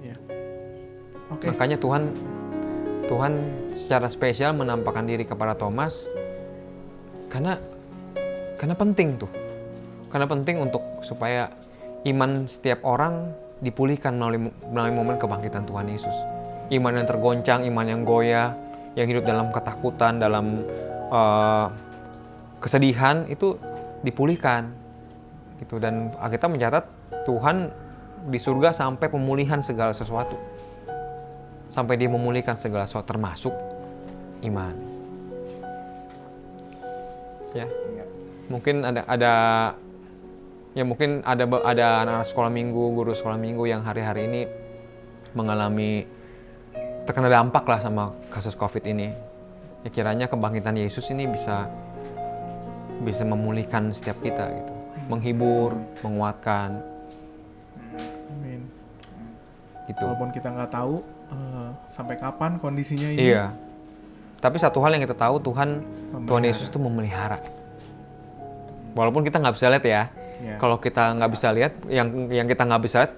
Iya. Oke. Makanya Tuhan secara spesial menampakkan diri kepada Thomas karena penting tuh. Karena penting untuk supaya iman setiap orang dipulihkan melalui momen kebangkitan Tuhan Yesus. Iman yang tergoncang, iman yang goyah, yang hidup dalam ketakutan, dalam kesedihan itu dipulihkan. Gitu. Dan Alkitab mencatat Tuhan di surga sampai pemulihan segala sesuatu. Sampai dia memulihkan segala sesuatu termasuk iman. Ya. Mungkin ada anak sekolah minggu, guru sekolah minggu yang hari-hari ini mengalami terkena dampak lah sama kasus COVID ini. Ya kiranya kebangkitan Yesus ini bisa memulihkan setiap kita gitu. Menghibur, menguatkan. Amin. Gitu. Walaupun kita nggak tahu sampai kapan kondisinya ini. Iya. Tapi satu hal yang kita tahu Tuhan Yesus itu memelihara. Walaupun kita nggak bisa lihat ya. Yeah. Kalau kita nggak bisa lihat, yang kita nggak bisa lihat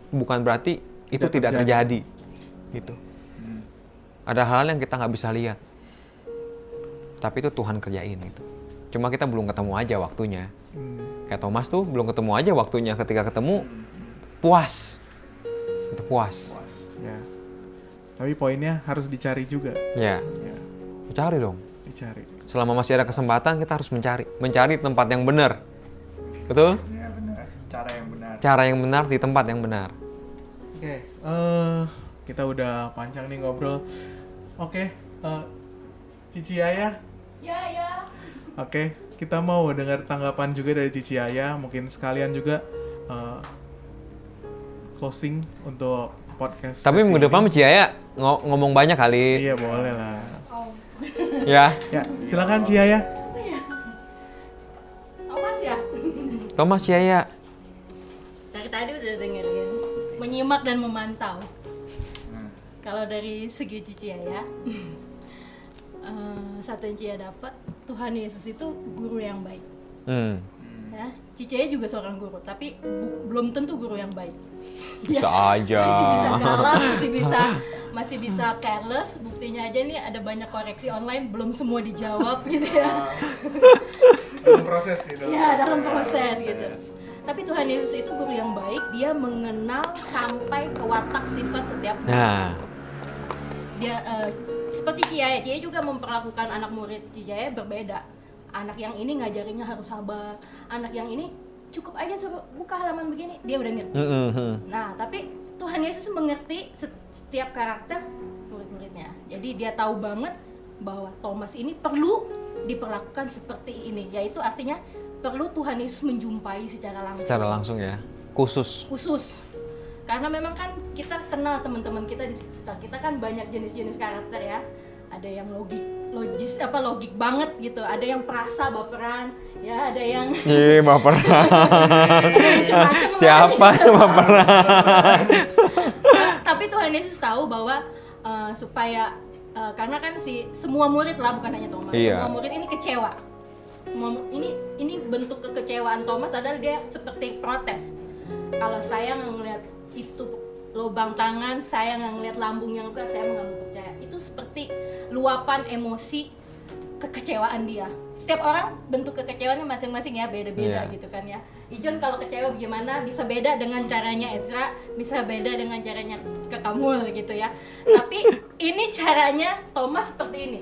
bukan berarti itu tidak terjadi. Gitu. Ada hal yang kita nggak bisa lihat, tapi itu Tuhan kerjain gitu. Cuma kita belum ketemu aja waktunya. Kayak Thomas tuh belum ketemu aja waktunya. Ketika ketemu, puas. Itu puas. Ya. Tapi poinnya harus dicari juga. Ya. Cari dong. Dicari. Selama masih ada kesempatan kita harus mencari tempat yang benar. Betul? Ya benar. Cara yang benar di tempat yang benar. Oke. Kita udah panjang nih ngobrol. Oke. Cici Ayah. Ya. Oke. Kita mau dengar tanggapan juga dari Cici Ayah. Mungkin sekalian juga closing untuk podcast. Tapi minggu depan Ci Ayah ngomong banyak kali. Iya boleh lah. Ya. Silakan Ci Ayah. Thomas Ci Ayah. Dari tadi udah dengerin, menyimak dan memantau. Kalau dari segi Cici ya, satu yang Cia dapat, Tuhan Yesus itu guru yang baik. Ya, Cici juga seorang guru, tapi belum tentu guru yang baik. Bisa aja. Masih bisa galak, masih bisa careless. Buktinya aja nih ada banyak koreksi online, belum semua dijawab gitu ya. Dalam proses gitu. Ya, dalam proses gitu. Tapi Tuhan Yesus itu guru yang baik, dia mengenal sampai ke watak sifat setiap murid. Nah, Dia seperti Cia juga memperlakukan anak murid Cia berbeda. Anak yang ini ngajarinya harus sabar, anak yang ini cukup aja suruh buka halaman begini, dia udah ngerti. Nah, tapi Tuhan Yesus mengerti setiap karakter murid-muridnya. Jadi dia tahu banget bahwa Thomas ini perlu diperlakukan seperti ini, yaitu artinya perlu Tuhan Yesus menjumpai secara langsung ya, khusus. Karena memang kan kita kenal teman-teman kita di sekitar kita kan banyak jenis-jenis karakter ya. Ada yang logik banget gitu, ada yang perasa baperan, ya ada yang Baperan. macam-macam lah. Siapa yang baperan? Tapi Tuhan Yesus tahu bahwa supaya karena kan semua murid lah, bukan hanya Thomas, Iya. semua murid ini kecewa. Ini bentuk kekecewaan Thomas adalah dia seperti protes. Kalau saya ngelihat itu lubang tangan, saya ngelihat lambung yang luka, saya nggak mau percaya. Itu seperti luapan emosi kekecewaan dia. Setiap orang bentuk kekecewaannya masing-masing ya, beda-beda Iya. gitu kan ya. Ijon kalau kecewa gimana bisa beda dengan caranya Ezra, bisa beda dengan caranya Kekamul gitu ya. Tapi ini caranya Thomas seperti ini.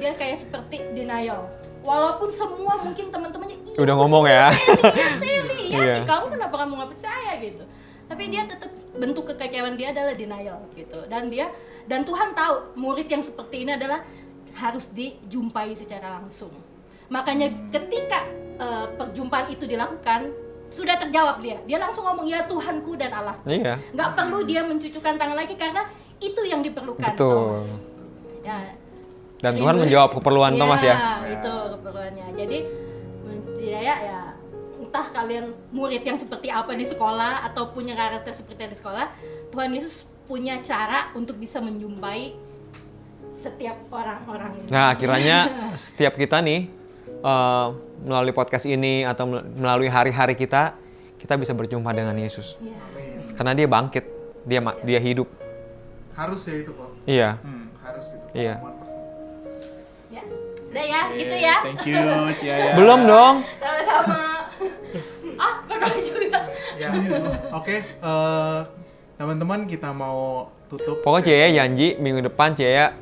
Dia kayak seperti denial. Walaupun semua mungkin teman-temannya Udah ngomong ya. saya lihat Iya. nih, kamu kenapa kamu nggak percaya gitu. Tapi dia tetap bentuk kekecewaan dia adalah denial gitu. Dan Tuhan tahu murid yang seperti ini adalah harus dijumpai secara langsung. Makanya ketika perjumpaan itu dilakukan, sudah terjawab dia. Dia langsung ngomong, ya Tuhanku dan Allahku. Iya. Nggak perlu dia mencucukkan tangan lagi karena itu yang diperlukan. Betul. Thomas. Ya, Dan Tuhan menjawab keperluan Thomas ya. itu keperluannya. Jadi ya entah kalian murid yang seperti apa di sekolah atau punya karakter seperti di sekolah, Tuhan Yesus punya cara untuk bisa menjumpai setiap orang-orang ini. Nah, kiranya setiap kita nih melalui podcast ini atau melalui hari-hari kita bisa berjumpa dengan Yesus. Ya. Karena dia bangkit, dia hidup. Harus ya itu kok. Iya. Harus itu. Iya. Ya. Udah ya, gitu ya. Thank you, Cia. Belum dong. Sama-sama. Berdoa juga. Ya. Oke, teman-teman kita mau tutup. Pokoknya Cia janji minggu depan Cia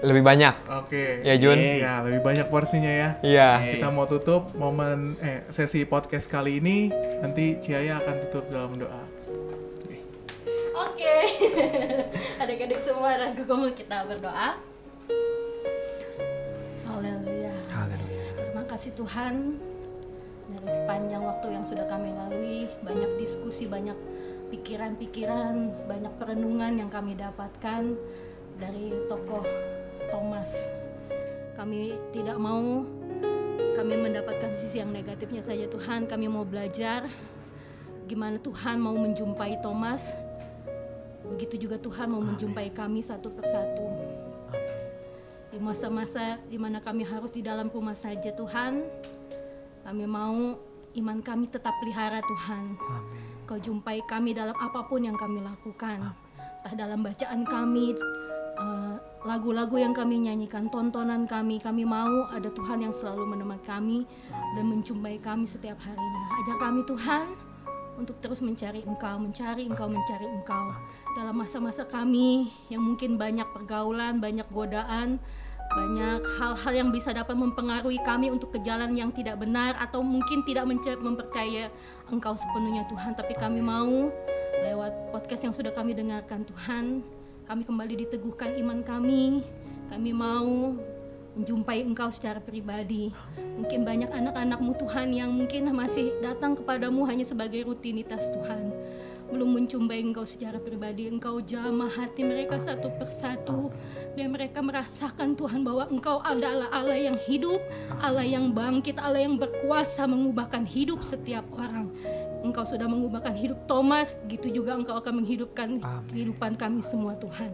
lebih banyak. Oke. Ya Jun. Ya, lebih banyak porsinya ya. Iya. Kita mau tutup sesi podcast kali ini, nanti Ciaya akan tutup dalam doa. Oke. Adik-adik semua dan Kekamul kita berdoa. Haleluya. Haleluya. Terima kasih Tuhan, dari sepanjang waktu yang sudah kami lalui, banyak diskusi, banyak pikiran-pikiran, banyak perenungan yang kami dapatkan dari tokoh Thomas. Kami tidak mau kami mendapatkan sisi yang negatifnya saja Tuhan. Kami mau belajar gimana Tuhan mau menjumpai Thomas. Begitu juga Tuhan mau menjumpai kami satu persatu. Di masa-masa di mana kami harus di dalam rumah saja Tuhan, kami mau iman kami tetap pelihara Tuhan. Kau jumpai kami dalam apapun yang kami lakukan. Entah dalam bacaan kami, lagu-lagu yang kami nyanyikan, tontonan kami mau ada Tuhan yang selalu menemani kami dan menjumpai kami setiap harinya. Ajar kami Tuhan untuk terus mencari Engkau dalam masa-masa kami yang mungkin banyak pergaulan, banyak godaan, banyak hal-hal yang bisa dapat mempengaruhi kami untuk ke jalan yang tidak benar atau mungkin tidak mempercaya Engkau sepenuhnya Tuhan. Tapi kami mau lewat podcast yang sudah kami dengarkan Tuhan, kami kembali diteguhkan iman kami mau menjumpai Engkau secara pribadi. Mungkin banyak anak-anak-Mu Tuhan yang mungkin masih datang kepadamu hanya sebagai rutinitas Tuhan, belum menjumpai Engkau secara pribadi. Engkau jamah hati mereka satu persatu, biar mereka merasakan Tuhan bahwa Engkau adalah Allah yang hidup, Allah yang bangkit, Allah yang berkuasa mengubahkan hidup setiap orang. Engkau sudah mengubahkan hidup Thomas, gitu juga Engkau akan menghidupkan kehidupan kami semua Tuhan.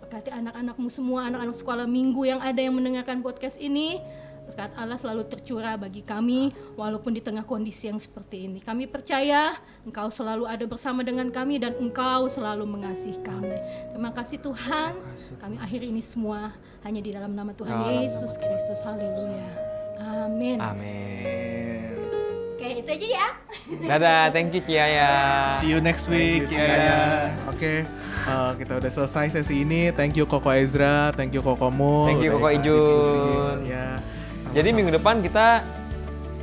Berkati anak-anak-Mu semua, anak-anak sekolah minggu yang ada yang mendengarkan podcast ini. Berkat Allah selalu tercurah bagi kami walaupun di tengah kondisi yang seperti ini. Kami percaya Engkau selalu ada bersama dengan kami dan Engkau selalu mengasihi kami. Terima kasih Tuhan. Kami akhiri ini semua hanya di dalam nama Tuhan Yesus Kristus. Haleluya. Amin. Amin. Oke, Itu aja ya. Dadah, thank you Ciaya. See you next week. Thank you, Ciaya. Oke, kita udah selesai sesi ini. Thank you Koko Ezra, thank you Koko Mul. Thank you, udah Koko ikut Ijun. diskusi. Ya, sama-sama. Jadi minggu depan kita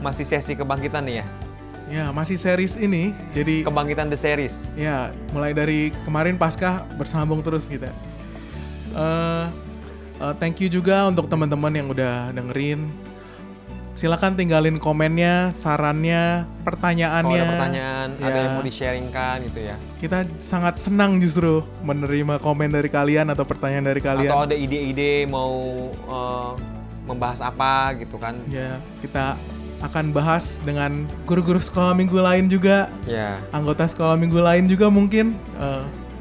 masih sesi kebangkitan nih ya. Ya, masih series ini. Jadi Kebangkitan The Series. ya, mulai dari kemarin Paskah bersambung terus kita. Thank you juga untuk teman-teman yang udah dengerin. Silakan tinggalin komennya, sarannya, Kalau pertanyaannya. ada pertanyaan, Ya. ada yang mau di-sharingkan gitu ya. Kita sangat senang justru menerima komen dari kalian atau pertanyaan dari kalian. Atau ada ide-ide mau membahas apa gitu kan. Ya, kita akan bahas dengan guru-guru sekolah minggu lain juga, Ya. anggota sekolah minggu lain juga mungkin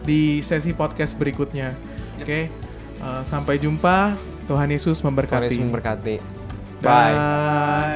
di sesi podcast berikutnya. Oke, sampai jumpa. Tuhan Yesus Tuhan memberkati. Yesus memberkati. Bye. Bye.